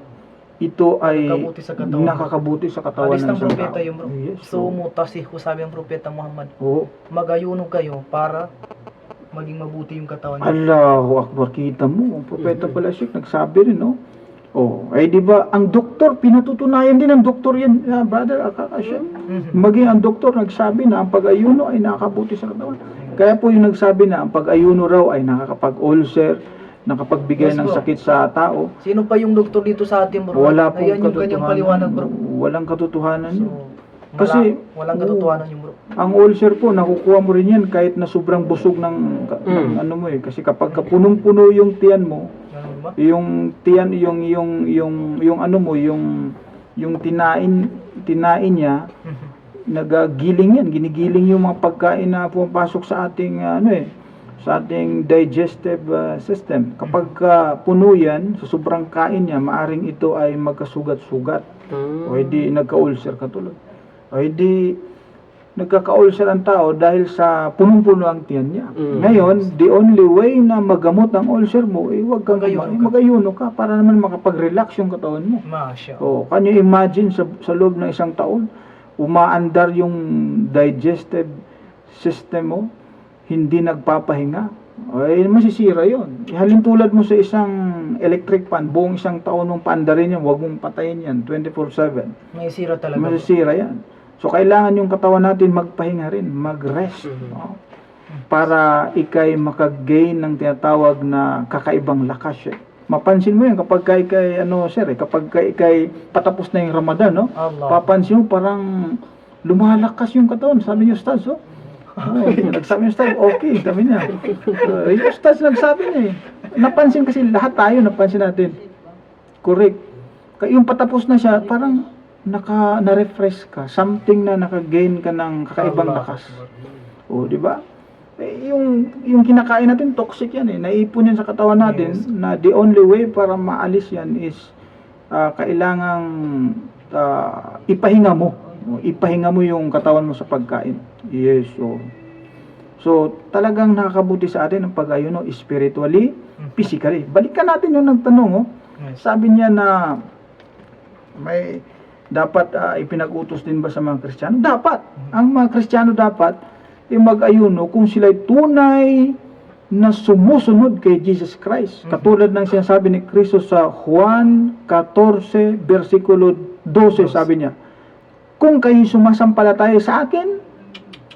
ito ay Nakakabuti sa katawan. nakakabuti sa katawan Hadis ng ng isang propeta tao. yun, bro. Yes, So, mutasihku, sabi ang propeta Muhammad. oo. Mag-ayuno kayo para maging mabuti yung katawan niyo. Allahu Akbar, kita mo, ang propeta pala Sheikh, nagsabi rin, no? Oh, ay di ba, ang doktor, pinatutunayan din ng doktor yan, Brother Akaka Sheikh. Mhm. Maging ang doktor nagsabi na ang pag-ayuno ay nakakabuti sa katawan. Kaya po yung nagsabi na ang pag-ayuno raw ay nakakapag-ulcer, nakapagbigay Yes, ng bro. sakit sa tao. Sino pa yung doktor dito sa atin, bro? Wala pong Ayan yung kanyang paliwanag, bro. Walang katotohanan yun. So, Kasi- walang katotohanan yung bro. Ang ulcer po, nakukuha mo rin yan kahit na sobrang busog ng ano mo eh. Kasi kapag punong-puno yung tiyan mo, Ganun ba? yung tiyan, yung ano mo, yung tinain niya, nagagiling yan, ginigiling yung mga pagkain na pumapasok sa ating sa ating digestive system. Kapag puno yan, sa sobrang kain niya, maaring ito ay magkasugat-sugat. O hindi nagka-ulcer katulad. O hindi nagkaka-ulcer ang tao dahil sa punong-puno ang tiyan niya. Ngayon, the only way na magamot ang ulcer mo, huwag kang mag-ayuno ka para naman makapag-relax yung katawan mo. Masya. Oh, can you imagine sa loob ng isang taon, umaandar yung digestive system mo, hindi nagpapahinga, ay masisira yon. Halintulad mo sa isang electric fan, buong isang taon mong paandarin yan, huwag mong patayin yan, 24/7. May sira talaga, bro. Masisira yan. So, kailangan yung katawan natin magpahinga rin, mag-rest. No? Para ikay makag-gain ng tinatawag na kakaibang lakas. Mapansin mo yan kapag kapag ikay patapos na yung Ramadan, no? Allah. Papansin mo parang lumalakas yung katawan. Sabi niyo, Ustaz, oh. Nagsabi yung Ustaz, okay, sabi niya. Yung Ustaz nagsabi niya eh. Napansin kasi lahat tayo, napansin natin. Correct. Kaya yung patapos na siya, parang na-refresh ka. Something na naka-gain ka ng kakaibang lakas. O, di ba? Yung kinakain natin, toxic yan eh. Naipon yan sa katawan natin na the only way para maalis yan is kailangang ipahinga mo. Ipahinga mo yung katawan mo sa pagkain. Yes, so talagang nakakabuti sa atin ang pag-ayuno spiritually, physically. Balikan natin yung nagtanong, oh. Sabi niya na may dapat ipinag-utos din ba sa mga Kristiyano? Dapat. Ang mga Kristiyano dapat mag-ayuno kung sila'y tunay na sumusunod kay Jesus Christ. Katulad ng sinasabi ni Kristo sa Juan 14 versikulo 12, sabi niya, kung kayo sumasampalataya sa akin,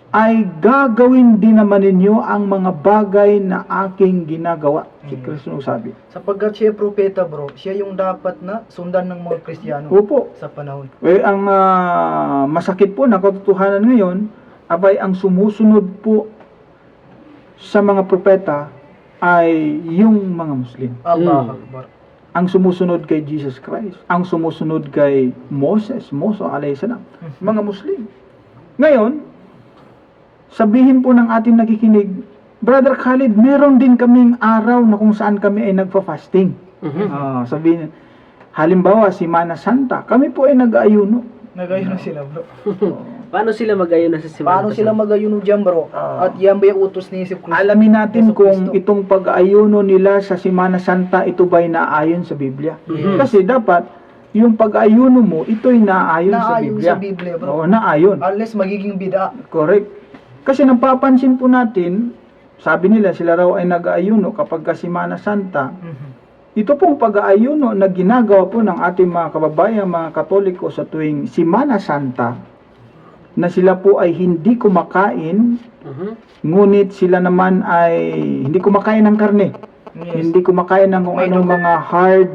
ay gagawin din naman ninyo ang mga bagay na aking ginagawa. Si Kristo sabi. Sapagkat siya propeta, bro, siya yung dapat na sundan ng mga Kristiyano Opo. sa panahon. Ang masakit po na katotohanan ngayon, abay ang sumusunod po sa mga propeta ay yung mga Muslim. Allah Akbar. Ang sumusunod kay Jesus Christ, ang sumusunod kay Moses alayhi salam, mga Muslim. Ngayon, sabihin po ng ating nakikinig, Brother Khalid, meron din kaming araw na kung saan kami ay nagfa-fasting. Sabihin, halimbawa, Semana Santa, kami po ay nag-aayuno. Nagayon na sila, bro. Paano sila mag-ayon na sa Semana? Paano sila mag-ayuno dyan, bro? At yan ba yung utos ni Yesu Cristo? Alamin natin Yesu kung Cristo. itong pag-aayuno nila sa Semana Santa, ito ba'y naayon sa Biblia. Kasi dapat, yung pag-aayuno mo, ito'y naayon sa Naayon Biblia. sa Biblia, bro. Oo, naayon. Unless magiging bida. Correct. Kasi napapansin po natin, sabi nila sila raw ay nag-aayuno kapag ka Semana Santa. Ito pong pag-aayuno na ginagawa po ng ating mga kababayan, mga Katoliko sa tuwing Semana Santa, na sila po ay hindi kumakain, ngunit sila naman ay hindi kumakain ng karne. Yes. Hindi kumakain ng kung May anong dugo. mga hard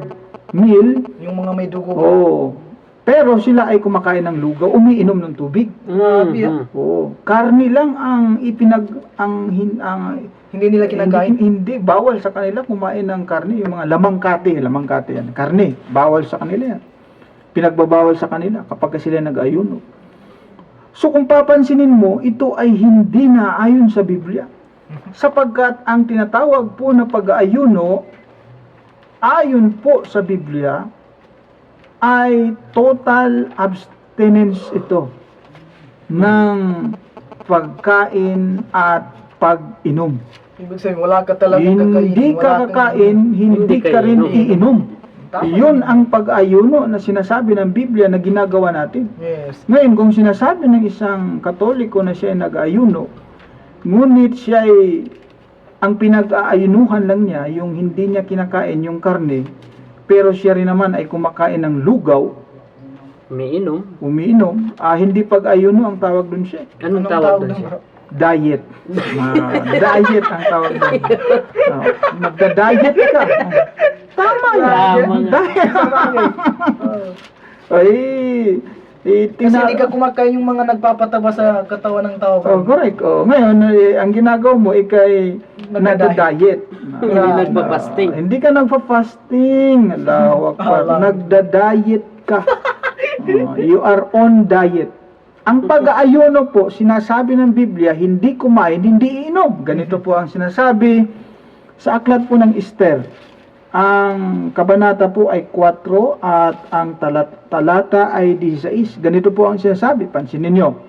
meal. Yung mga may dugo. Oo. Pero sila ay kumakain ng lugaw, umiinom ng tubig. Grabe, ah. Oo. Karne lang ang Hindi nila kinakain. hindi bawal sa kanila kumain ng karne, yung mga lamangkate yan. Karne, bawal sa kanila yan. Pinagbabawal sa kanila kapag sila nag-ayuno. So kung papansinin mo, ito ay hindi na ayon sa Biblia. Sapagkat ang tinatawag po na pag-aayuno, ayon po sa Biblia, ay total abstinence ito ng pagkain at pag-inom. Ibig sabihin, wala ka talagang Hindi kakainin. ka kakain, hindi ka rin iinom. Yun ang pag-ayuno na sinasabi ng Biblia na ginagawa natin. Yes. Ngayon, kung sinasabi ng isang Katoliko na siya ay nag-ayuno, ngunit siya ay, ang pinag-aayunuhan lang niya, yung hindi niya kinakain yung karne, pero siya rin naman ay kumakain ng lugaw, umiinom, hindi pag-ayuno ang tawag dun siya. Anong tawag doon siya? bro? Diet. Diet ang tawag doon. Magda-diet ka. Tama yan. Diet. Ay, Kasi hindi ka kumakain yung mga nagpapataba sa katawan ng tao. Oh, correct. Oh, ngayon, ang ginagawa mo, ikay nagda-diet. Hindi nagpa-fasting. Hindi ka nagpa-fasting. Allahu Akbar. Nagda-diet ka. You are on diet. Ang pag-aayuno po, sinasabi ng Biblia, hindi kumain, hindi iinom. Ganito po ang sinasabi sa aklat po ng Esther. Ang kabanata po ay 4 at ang talata ay 16. Ganito po ang sinasabi, pansinin nyo.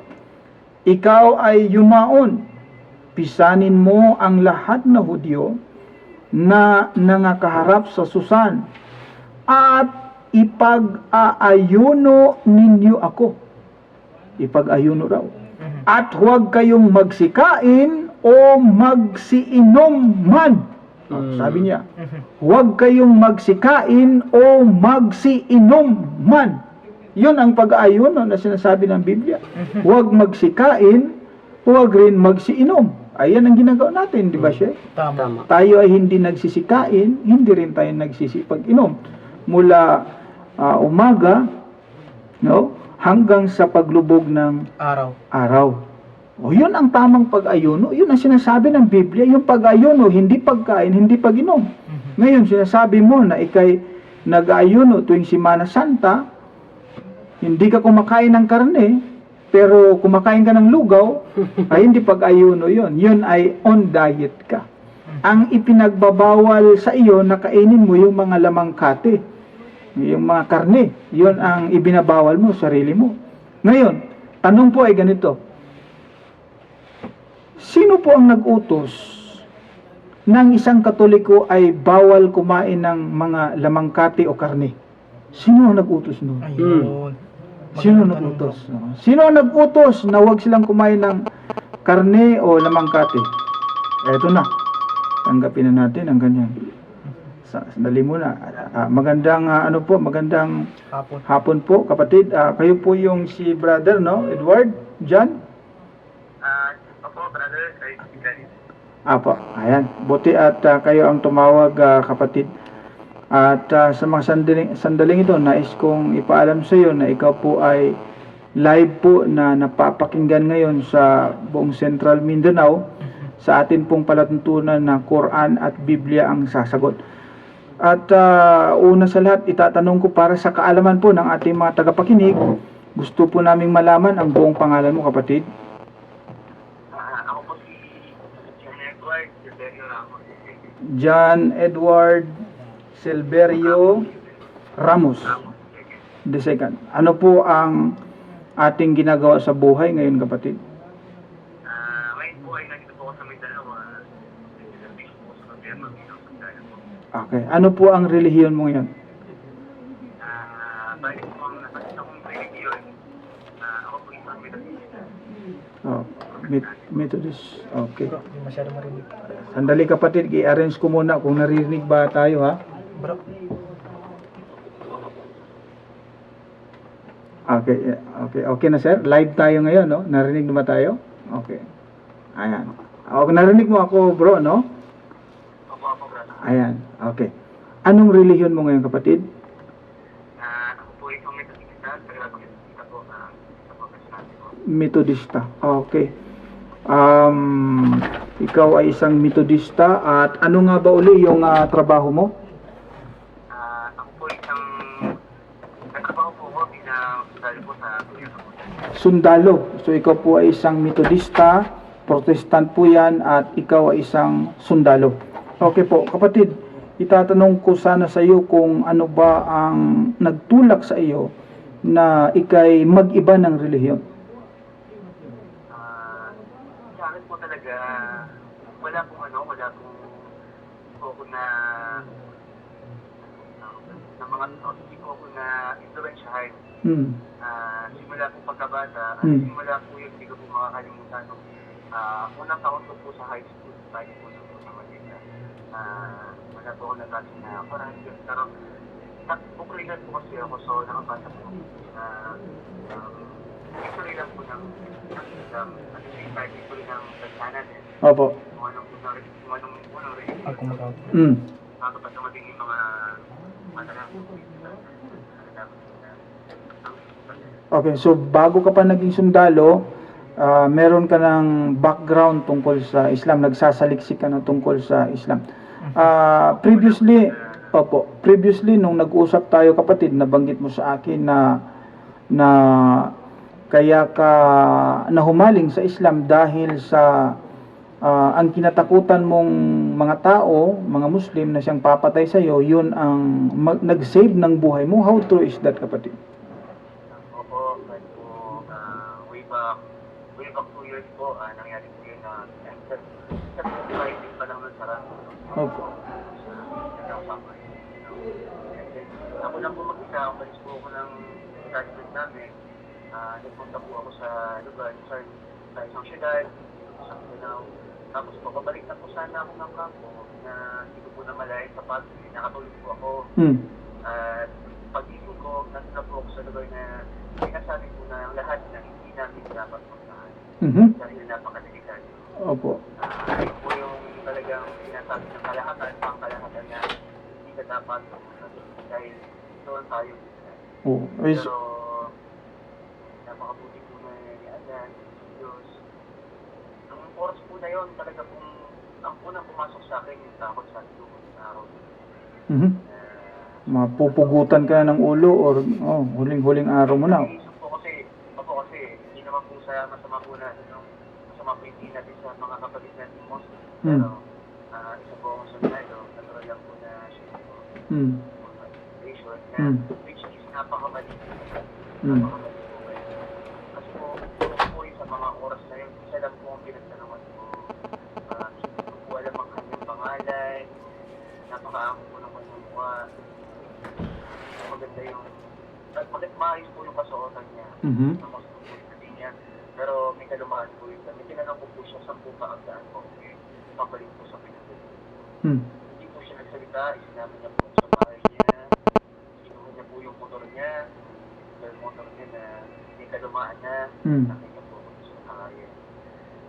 Ikaw ay yumaon, pisanin mo ang lahat na Hudyo na nangakaharap sa Susan at ipag-aayuno ninyo ako. Ipag-ayuno raw. At huwag kayong magsikain o magsiinom man. Sabi niya, huwag kayong magsikain o magsiinom man. Yun ang pag-ayuno na sinasabi ng Biblia. Huwag magsikain, huwag rin magsiinom. Ayan ang ginagawa natin, di ba siya? Tama. Tayo ay hindi nagsisikain, hindi rin tayo nagsisipag-inom. Mula umaga, no, hanggang sa paglubog ng araw. O yun ang tamang pag-ayuno. Yun ang sinasabi ng Biblia. Yung pag-ayuno, hindi pagkain, hindi pag-inom. Ngayon, sinasabi mo na ikay nag-ayuno tuwing Semana Santa, hindi ka kumakain ng karne, pero kumakain ka ng lugaw, ay hindi pag-ayuno yun. Yun ay on diet ka. Ang ipinagbabawal sa iyo na kainin mo yung mga lamangkate, yung mga karne, yun ang ibinabawal mo, sarili mo. Ngayon, tanong po ay ganito. Sino po ang nag-utos ng isang Katoliko ay bawal kumain ng mga lamangkate o karne? Sino ang nag-utos nun? Ayun. Sino ang nag-utos? Sino ang nag-utos na huwag silang kumain ng karne o lamangkate? Eto na. Tanggapin na natin ang ganyan. Sandali muna. Magandang magandang hapon po, kapatid. Kayo po yung si brother, no? Edward, John? Opo, brother. Apo, ayan. Buti at kayo ang tumawag, kapatid. At sa mga sandaling ito, nais kong ipaalam sa iyo na ikaw po ay live po na napapakinggan ngayon sa buong Central Mindanao. Sa atin pong palatuntunan na Quran at Biblia ang sasagot. At una sa lahat, itatanong ko para sa kaalaman po ng ating mga tagapakinig, gusto po naming malaman ang buong pangalan mo, kapatid. Ako po si John Edward John Edward Silverio Ramos the second. Ano po ang ating ginagawa sa buhay ngayon, kapatid? Ngayon po ay nandito po ako sa Mindanao. Nag-service po sa gobyerno bilang sundalo po. Okay. Ano po ang relihiyon mo ngayon? Bali po ang nakasita kong religion. Ako po isang Methodista. Oh, Methodist. Okay. Bro, hindi masyado marinig. Sandali, kapatid, i-arrange ko muna kung naririnig ba tayo, ha? Bro, Okay, okay na, sir. Live tayo ngayon, no? Narinig na ba tayo? Okay. Ayan. Okay, narinig mo ako, bro, no? Opo, brother. Ayan. Okay. Anong relihiyon mo ngayon, kapatid? Ako po isang Methodista. Tagalog-Methodista po. Sa profesional po. Methodista. Okay. Ikaw ay isang Methodista at ano nga ba uli yung trabaho mo? Ako po isang nagtrabaho po ako bilang sundalo po sa gobyerno po. Sundalo. So ikaw po ay isang Methodista, Protestant po yan at ikaw ay isang sundalo. Okay po, kapatid, itatanong ko sana sa iyo kung ano ba ang nagtulak sa iyo na ikay mag-iba ng relihiyon. Sa akin po talaga, wala pong po ako na mga hindi po ako na influensyahan. Simula po pagkabata, simula po yung hindi ko po makakalimutan nung unang taon ko po sa high school, tayo po sa Manila. Wala po ako nagkasi na parang yun. Pero nagpukulinan po kasi ako, so nakabasa po history lang po ng Islam at the same time history ng Tansanan. Opo. Kung anong unang religion. ako mag-out. Kapag dumating yung mga matalang Okay, so bago ka pa naging sundalo, meron ka ng background tungkol sa Islam, nagsasaliksik ka na tungkol sa Islam. Previously nung nag-usap tayo, kapatid, nabanggit mo sa akin na kaya ka nahumaling sa Islam dahil sa ang kinatakutan mong mga tao, mga Muslim na siyang papatay sa iyo, yun ang nag-save ng buhay mo. How true is that, kapatid? Opo, kahit po way back 2 years po, nangyari po yun na sa private pa lang nun sa Rano. Opo. Ako lang po mag-isa, ang balis po ako ng judgment namin. Nagpunta po ako sa lugar, sa isang syudad, sa Mindanao. Tapos po, babalik na po sana ako ng kampo na hindi ko po namalayan sa pag nakatulog po ako. At pag-isip ko, nandun na po ako sa lugar na sinasabi po na ang lahat na hindi namin dapat magtahan. Dahil napakadilikan. Opo. Ito po yung talagang sinasabi ng kalahatan, pangkalahatan na hindi ka dapat dahil doon tayo. Oh, Pero napakabuti po na ni Allah, Diyos. Ang oras po na yun, talaga pong ang unang pumasok sa akin yung takot sa tulog sa araw. Mapupugutan ka ng ulo or huling-huling araw mo na. Iisip po kasi, hindi naman po sa masama po na, masama po hindi natin sa mga kapatid natin Muslim. Pero, isa po akong sundalo, natural lang po na siya po. Situation na, which is napakamali. Napakamali po kayo. Kasi po sa mga oras na yun, isa lang po ang pinagtanungan ko. Hindi ko po alam ang kanyang pangalan, napakaamo po ng kanyang mukha. Maganda yung, maayos po yung kasuotan niya. Na mas tuloy niya. Pero may kalumaan po yun. May tinanong ko po siya, 10 pa ang daan po. Pabalik po sa Pilipinas. Hindi po siya nagsalita, isinabi niya po sa bahay niya. Kinuha niya po yung motor niya. Yung motor niya na may kalumaan na. Nakita po ako sa kaya.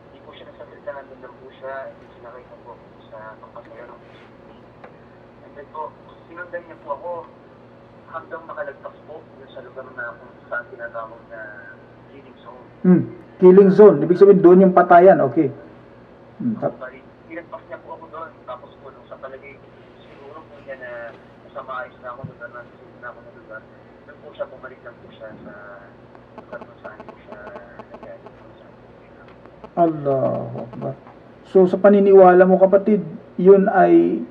Hindi po siya nagsalita, nandun lang po siya. Hindi siya nakita po sa pagpasaya ng PCP. And then po, sinundan niya po ako hanggang makalagpas po sa lugar na kung saan tinatawag na killing zone. Killing zone, ibig sabihin doon yung patayan, okay. Bali, pinagpas niya po ako doon. Tapos po, nung sa palagay, siguro po niya na sa maayos na ako lugar, nasisigil na ako ng lugar, doon po siya, bumalik lang po siya sa lugar kung saan po siya nagalit kung saan po siya. Allahu Akbar. So sa paniniwala mo, kapatid, yun ay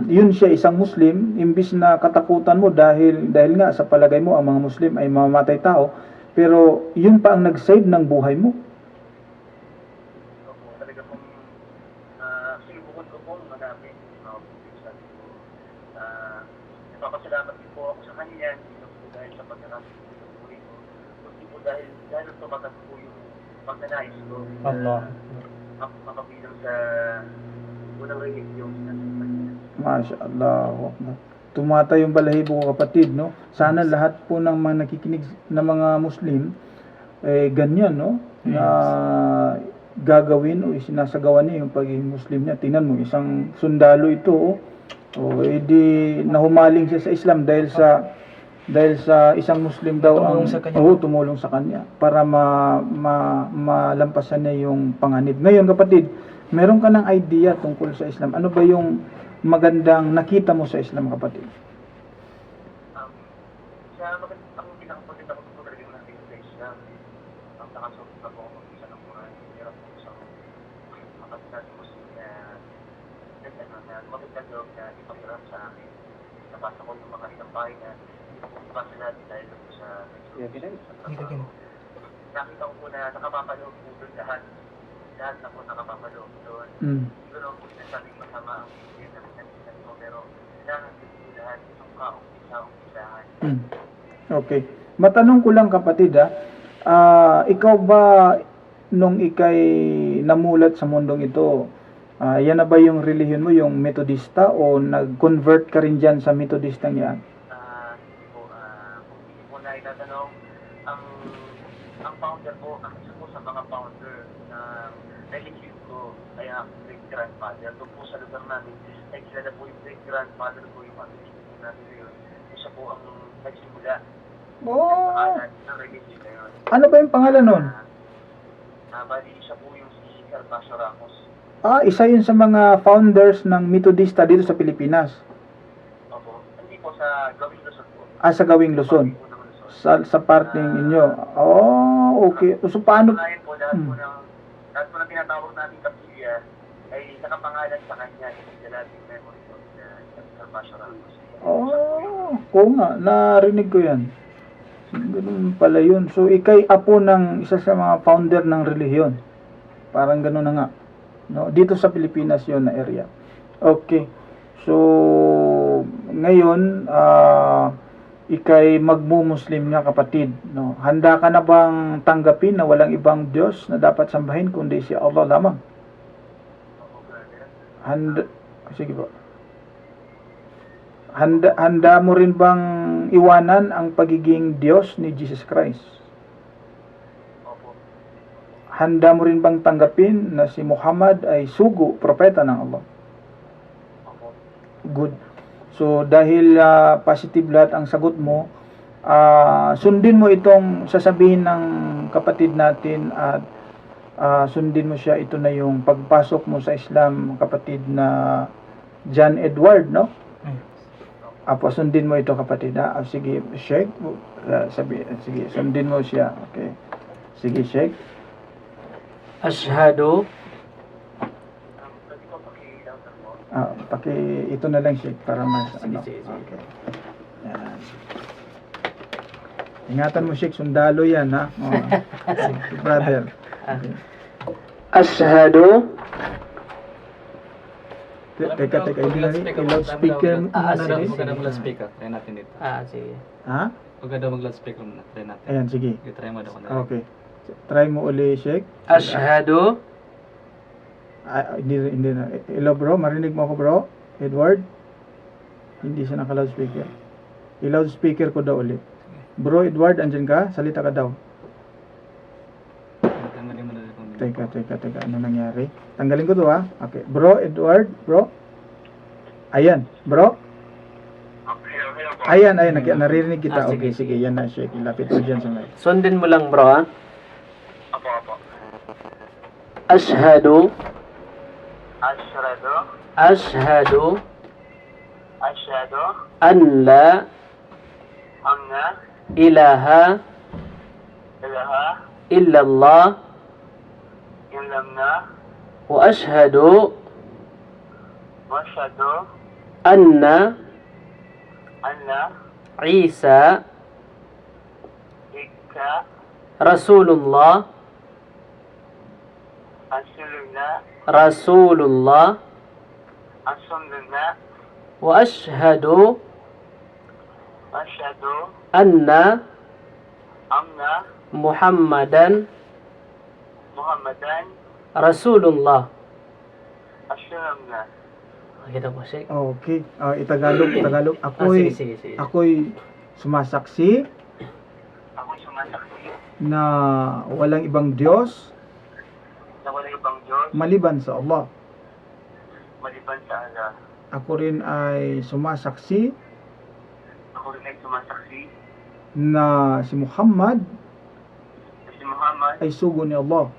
yun siya isang Muslim, imbis na katakutan mo dahil nga sa palagay mo ang mga Muslim ay mamamatay tao, pero yun pa ang nag-save ng buhay mo. Opo, talaga pong sinubukan ko pong manapin mga pinsan ko. Nagpapasalamat din po ako sa kanya, hindi lang po dahil sa pagkakasip ko ng buhay ko, kundi po dahil tumatas po yung pagnanais ko. Allah. Makabilang sa unang religion na kanya. Masya Allah. Tumatay yung balahibo ko, kapatid, no? Sana lahat po ng mga nakikinig na mga Muslim ganyan, no? Na gagawin o isinasagawa niya yung pagiging Muslim niya. Tingnan mo, isang sundalo ito, edi nahumaling siya sa Islam dahil sa isang Muslim daw Tumulong ang sa kanya. tumulong sa kanya para malampasan niya yung panganib. Ngayon, kapatid, meron ka ng idea tungkol sa Islam. Ano ba yung magandang nakita mo sa Islam, kapatid? Ang pinakapaganda ko po talaga natin sa Islam, ang nakasunod na po ako mag-isa ng Quran, meron po isang makasinan Muslim na magandang loob na ipagdarap sa akin. Nabasa ko yung mga ilang pahina, hindi ko po basa natin dahil po sa nakita ko po na nakapapaloob po doon lahat na po nakapapaloob doon. Hindi ko naman po sinasabing masama ang bibigyan na pinagsinan ko, pero kailangan din po lahat itong kaumpisahan. Okay. Matanong ko lang, kapatid, ikaw ba nung ikay namulat sa mundong ito, yan na ba yung relihiyon mo, yung Metodista, o nag-convert ka rin dyan sa Metodista niya? Hindi po, kung hindi po na itatanong, ang founder po, ang isa po sa mga founder ng religion ko, ay ang great-grandfather. Doon po sa lugar namin, ay kilala po yung great-grandfather ko, yung religion namin yun. Isa po ang nagsimula ng religion na yun. Ano ba yung pangalan nun? Bali, siya po yung si Gervasio Ramos. Isa yun sa mga founders ng Metodista dito sa Pilipinas. Opo. Hindi po sa Gawing Luzon po. Sa Gawing Luzon. Unang Luzon. Sa parting inyo. Okay. So, paano? Ngayon po, lahat po ng tinatawag natin kapilya ay nakapangalan sa kanya yung Jalabing Memory of the Gervasio Ramos. Oo nga. Narinig ko yan. Ganun pala yun. So, ikay apo ng isa sa mga founder ng relihiyon. Parang ganun na nga. No? Dito sa Pilipinas yun na area. Okay. So, ngayon, ikay magmu-Muslim nga, kapatid. No? Handa ka na bang tanggapin na walang ibang Diyos na dapat sambahin kundi si Allah lamang? Sige po. Handa mo rin bang iwanan ang pagiging Diyos ni Jesus Christ? Opo. Handa mo rin bang tanggapin na si Muhammad ay sugo, propeta ng Allah? Opo. Good. So, dahil positive lahat ang sagot mo, sundin mo itong sasabihin ng kapatid natin at sundin mo siya. Ito na yung pagpasok mo sa Islam, kapatid na John Edward, no? Sundin mo ito, kapatid, ha? Sige, Sheikh. Sige, sundin mo siya. Okay. Sige, Sheikh. Ashhadu Pwede ko pakilawan mo. Ito na lang, Sheikh, para mas Sige. Okay. Yan. Ingatan mo, Sheikh, sundalo yan, ha? Sige, brother. Okay. Ashhadu Teka, hindi na loudspeaker muna sige. natin. Huwag ka na mag-loudspeaker. Try natin dito. sige. Ha? Huwag ka daw mag-loudspeaker muna. Try natin. Ayan, sige. Okay, try mo daw ko na. Okay. Try mo uli, Sheikh. Ashhadu Hindi na. Hello, bro. Marinig mo ako, bro? Edward? Hindi siya naka-loudspeaker. I-loudspeaker ko daw ulit. Bro, Edward, andyan ka? Salita ka daw. Tanggalin mo na rin kung Teka. Ano nangyari? Tanggalin ko to, ha? Okay. Bro, Edward, bro? Ayan, bro? Ayan, naririnig kita. Okay, sige. Yan na, Sheikh. Ilapit ko dyan sa may. Sundin mo lang, bro, ha? Opo. Ashhadu Ashhadu an la anna ilaha illallah illallah wa ashhadu وأشهد أن أن عيسى إيكا رسول الله رسول الله وأشهد وأشهد أن أن محمدا محمدا رسول الله. رسول الله. Kita po, Sheikh. Okay. Tagalog. Sige, sige. Ako'y sumasaksi Ako'y sumasaksi na walang ibang Diyos na walang ibang Diyos maliban sa Allah. maliban sa Allah. Ako rin ay sumasaksi Ako rin ay sumasaksi na si Muhammad na si Muhammad ay sugo ni Allah.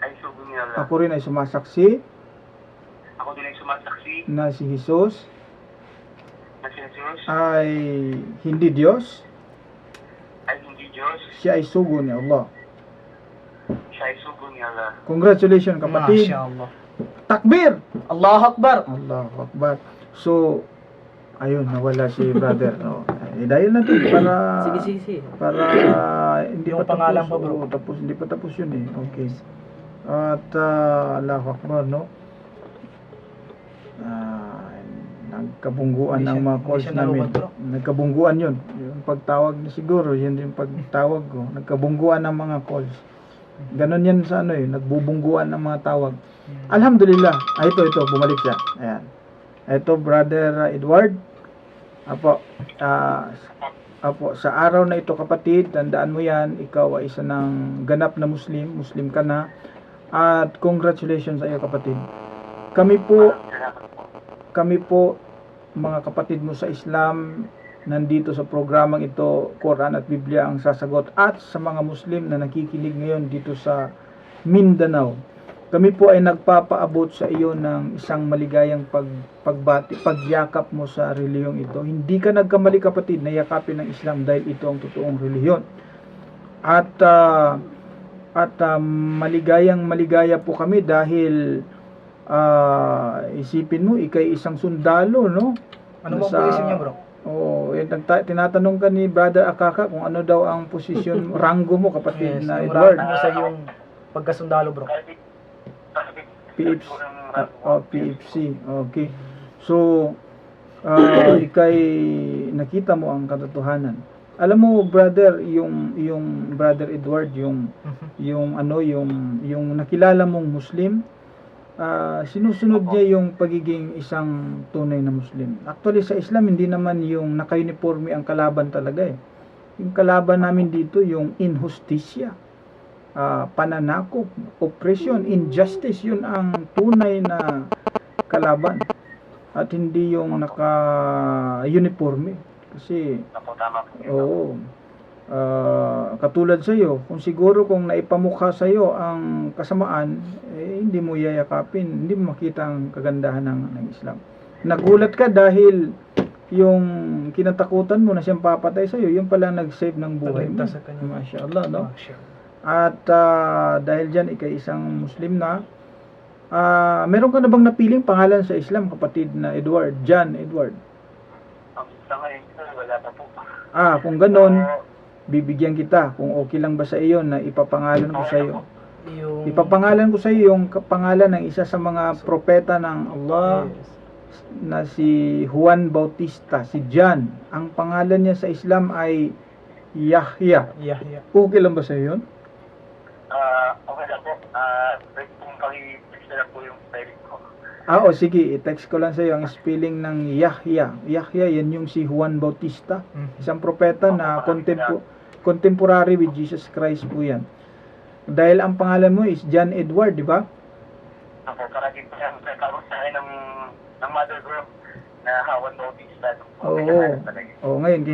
ay sugo ni Allah. Ako rin ay sumasaksi Ako din ay sumasaksi na si Jesus na si Jesus ay hindi Diyos, ay hindi Diyos, siya ay sugo ni Allah. siya ay sugo ni Allah. Congratulations kapatid. MashaAllah. Takbir! Allahu Akbar. Allahu Akbar. So, ayun, nawala si brother. No? Dahil natin para Sige. para hindi Yung pa pangalan tapos. pa, bro. Oo, tapos hindi pa tapos yun eh. Okay. At Allahu Akbar, no? Nagkabungguan ng mga calls namin. Nagkabungguan yun. Yung pagtawag na siguro, yun yung pagtawag ko. Nagkabungguan ng mga calls. Ganon yan sa ano eh, nagbubungguan ng mga tawag. Alhamdulillah. Ito, bumalik siya. Ayan. Ito, brother Edward. Apo, sa araw na ito kapatid, tandaan mo yan, ikaw ay isa ng ganap na Muslim ka na. At congratulations sa iyo kapatid. Kami po, mga kapatid mo sa Islam, nandito sa programang ito, Quran at Biblia ang sasagot, at sa mga Muslim na nakikinig ngayon dito sa Mindanao. Kami po ay nagpapaabot sa iyo ng isang maligayang pagbati, pagyakap mo sa relihiyong ito. Hindi ka nagkamali kapatid na yakapin ng Islam dahil ito ang totoong relihiyon. At maligaya po kami dahil isipin mo, ikay isang sundalo, no? Ano bang posisyon niya, bro? Tinatanong ka ni Brother Akaka kung ano daw ang posisyon, rango mo kapatid na yung Edward. rango mo sa yung pagkasundalo, bro. PFC. Okay. So, ikay nakita mo ang katotohanan. Alam mo, brother, yung Brother Edward, yung nakilala mong Muslim, sinusunod niya yung pagiging isang tunay na Muslim. Actually, sa Islam, hindi naman yung naka-uniforme ang kalaban talaga eh. Yung kalaban namin dito, yung injusticia, pananakop, oppression, injustice, yun ang tunay na kalaban. At hindi yung naka-uniforme. Kasi, katulad sa iyo, kung naipamukha sa iyo ang kasamaan, hindi mo yayakapin, hindi mo makita ang kagandahan ng Islam. Nagulat ka dahil yung kinatakutan mo na siyang papatay sa iyo, yung pala nag-save ng buhay mo. Mashallah, no? At dahil diyan ikay isang Muslim na, meron ka na bang napiling pangalan sa Islam, kapatid na Edward, John Edward? Sa ngayon, wala pa po. Kung ganon, bibigyan kita kung okay lang ba sa iyo na ipapangalan ko sa iyo. Ipapangalan ko sa iyo yung pangalan ng isa sa mga propeta ng Allah na si Juan Bautista, si John. Ang pangalan niya sa Islam ay Yahya. Okay lang ba sa iyo yun? Okay lang po. Kung paki-text na lang po yung spelling ko. Sige, i-text ko lang sa iyo ang spelling ng Yahya. Yahya, yan yung si Juan Bautista. Isang propeta na contemporary with Jesus Christ po yan. Dahil ang pangalan mo is John Edward, di ba? Ako, karagin po siyang nagkaroon sa akin ng mother group na Juan Bautista. Ngayon,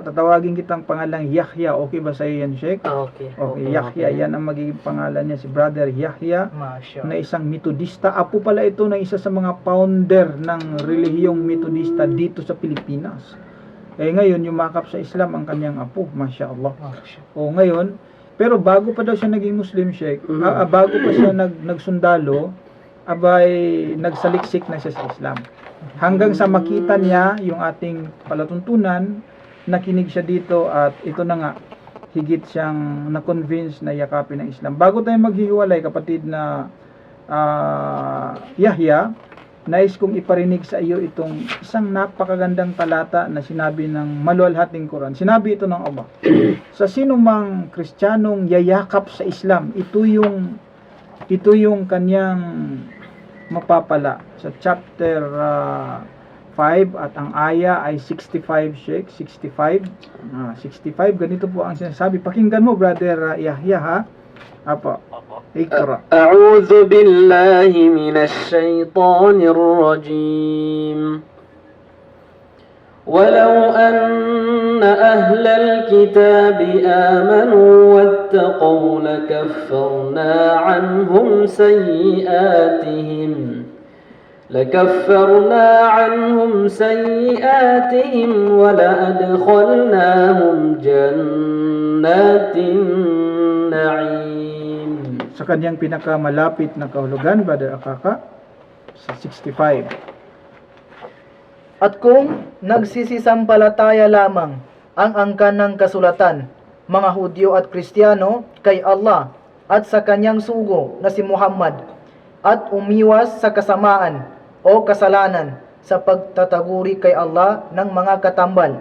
tatawagin kitang pangalang Yahya. Okay ba sa iyo yan, Sheikh? Okay, Yahya, yan ang magiging pangalan niya, si Brother Yahya, na isang Metodista. Apo pala ito ng isa sa mga founder ng relihiyong Metodista dito sa Pilipinas. Ngayon, yumakap sa Islam ang kanyang apo, mashallah. Ngayon, pero bago pa daw siya naging Muslim, Sheikh, bago pa siya nagsundalo, abay nagsaliksik na siya sa Islam. Hanggang sa makita niya yung ating palatuntunan, nakinig siya dito at ito na nga, higit siyang na-convince na yakapin ng Islam. Bago tayo maghihiwalay, kapatid na Yahya, nais kong iparinig sa iyo itong isang napakagandang talata na sinabi ng maluwalhating Quran. Sinabi ito ng Allah. Sa sino mang Kristiyanong yayakap sa Islam, ito yung kanyang mapapala. Sa chapter 5 at ang aya ay 65, Sheikh, 65. 65, ganito po ang sinasabi. Pakinggan mo, brother Yahya, ha? Apo. Ikra. أعوذ بالله من الشيطان الرجيم ولو أن أهل الكتاب آمنوا واتقوا لكفرنا عنهم سيئاتهم ولأدخلناهم جنات النعيم. Sa kanyang pinakamalapit na kahulugan, Brother Akaka, sa 65. At kung nagsisisampalataya lamang ang angkan ng kasulatan, mga Hudyo at Kristiyano, kay Allah at sa kanyang sugo na si Muhammad, at umiwas sa kasamaan o kasalanan sa pagtataguri kay Allah ng mga katambal,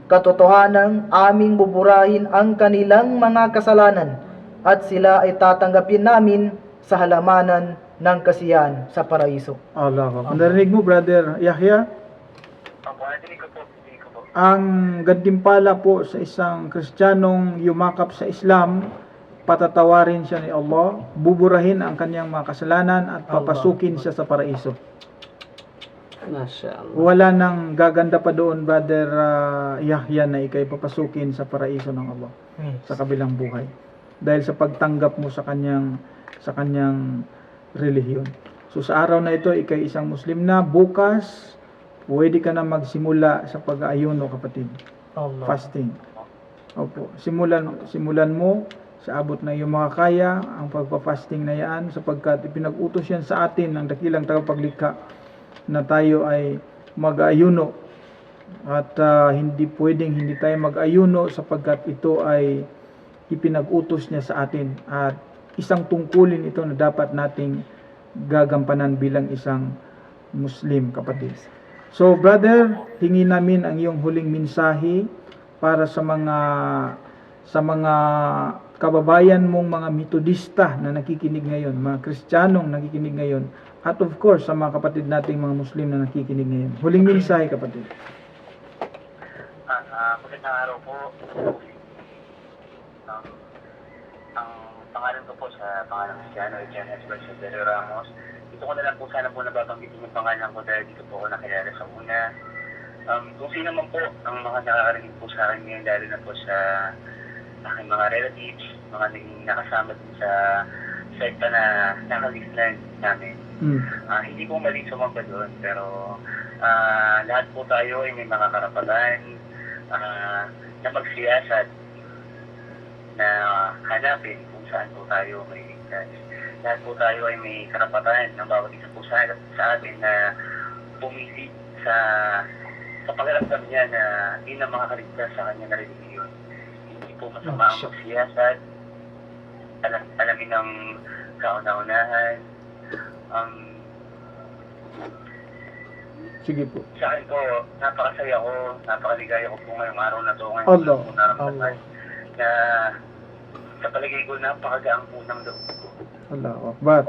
katotohanang aming buburahin ang kanilang mga kasalanan at sila ay tatanggapin namin sa halamanan ng kasiyahan sa paraiso. Allah. Narinig mo, Brother Yahya? Opo, narinig ko po. Ang gantimpala po sa isang Kristiyanong yumakap sa Islam, patatawarin siya ni Allah, buburahin ang kanyang mga kasalanan at papasukin siya sa paraiso. Masya Allah. Wala nang gaganda pa doon, Brother Yahya, na ikay papasukin sa paraiso ng Allah sa kabilang buhay. Dahil sa pagtanggap mo sa kanyang relihiyon. So sa araw na ito, ikay isang Muslim na, bukas pwede ka na magsimula sa pag-aayuno, kapatid. Allah. Fasting. Opo. Simulan mo sa abot ng iyong makakaya ang pagpa-fasting na yan, sapagkat ipinag-utos yan sa atin ng dakilang tagapaglikha na tayo ay mag-ayuno. At hindi pwedeng hindi tayo mag-ayuno sapagkat ito ay ipinag-utos niya sa atin. At isang tungkulin ito na dapat nating gagampanan bilang isang Muslim, kapatid. So, brother, hingi namin ang iyong huling mensahe para sa mga kababayan mong mga Metodista na nakikinig ngayon, mga Kristiyanong nakikinig ngayon, at of course, sa mga kapatid nating mga Muslim na nakikinig ngayon. Huling mensahe, kapatid. Magandang araw po. Ang pangalan ko po sa pangalan Cristiano, Jan Esparcio de Ramos. Dito ko na lang po sana po nababanggitin yung pangalan ko dahil dito po ako nakilala sa una. Kung sino man po ang mga nakakarinig po sa akin ngayon, lalo na po sa aking mga relatives, mga nakasama din sa sekta na nakalislan namin. Hindi po mali sumamba doon, pero lahat po tayo ay may mga karapatan na magsiyasat, na hanapin kung saan po tayo may ligtas. Lahat po tayo ay may karapatan ng bawat isa po sa atin na pumili sa pakiramdam niya na hindi na makakaligtas sa kanya na religiyon. Hindi po masama ang magsiyasat, alamin ng kauna-unahan. Sige po. Sa akin po, napakasaya ko, napakaligaya ko po ngayong araw na to. Allah. Allah. Na sa paligay ko, napakagaang po ng loob ko. Allahu Akbar.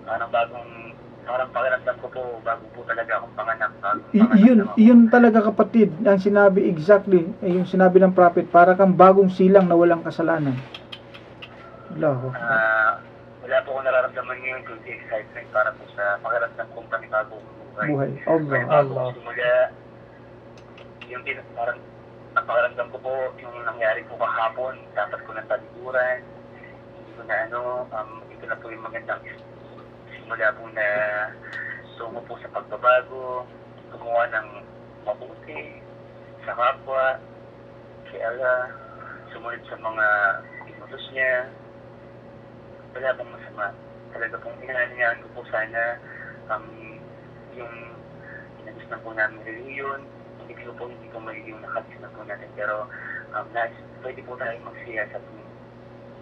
Parang pakiramdam ko po, bago po talaga akong panganak. Yun talaga, kapatid, ang sinabi exactly, yung sinabi ng prophet, para kang bagong silang na walang kasalanan. Allahu Akbar. Wala po akong nararamdaman ngayon kundi excitement para po sa pakiramdam kong panibagong buhay. Allah. Simula, yung parang ang pakiramdam ko po, yung nangyari po kahapon, dapat ko ng talikuran, hindi ko na ito na po yung magandang simula po na tungo po sa pagbabago, gumawa ng mabuti sa kapwa, kay Allah, sumunod sa mga inutos niya. Wala bang masama talaga pong inaanyahan ko po sana yung inagustuhan po namin reliyon, hindi po mali yung nakagustuhan po natin, pero pwede po tayo magsiya sa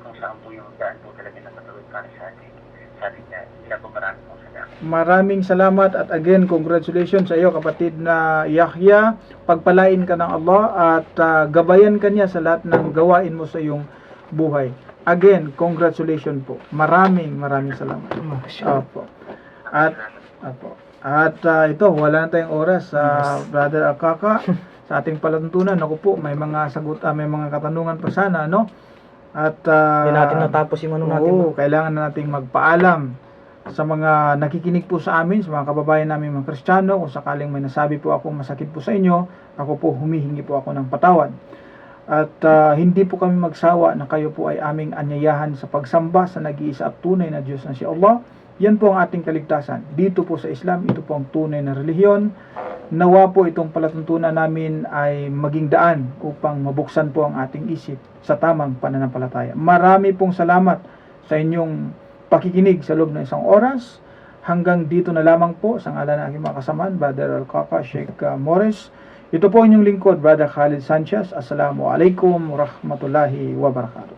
kung saan po yung daan po talaga na matuloy para sa atin. Sila po maraming po salamat. Maraming salamat at again, congratulations sa iyo kapatid na Yahya. Pagpalain ka ng Allah at gabayan ka niya sa lahat ng gawain mo sa iyong buhay. Again, congratulations po. Maraming salamat. Opo. At ito, wala na tayong oras sa Brother Alkaka sa ating palatuntunan. Ako po, may mga may mga katanungan pa sana, no? At Hindi natin natapos yung ano natin. oo, kailangan na nating magpaalam sa mga nakikinig po sa amin, sa mga kababayan namin mga Kristiyano. Kung sakaling may nasabi po ako masakit po sa inyo, ako po humihingi po ako ng patawad. At hindi po kami magsawa na kayo po ay aming anyayahan sa pagsamba sa nag-iisa at tunay na Diyos na si Allah. Yan po ang ating kaligtasan. Dito po sa Islam, ito po ang tunay na relihiyon. Nawa po itong palatuntunan namin ay maging daan upang mabuksan po ang ating isip sa tamang pananampalataya. Marami pong salamat sa inyong pakikinig sa loob ng isang oras. Hanggang dito na lamang po sa ngalan ng aking mga kasamaan, Brother Alkaka, Sheikh Morris. Ito po inyong lingkod, Brother Khalid Sanchez. Assalamualaikum warahmatullahi wabarakatuh.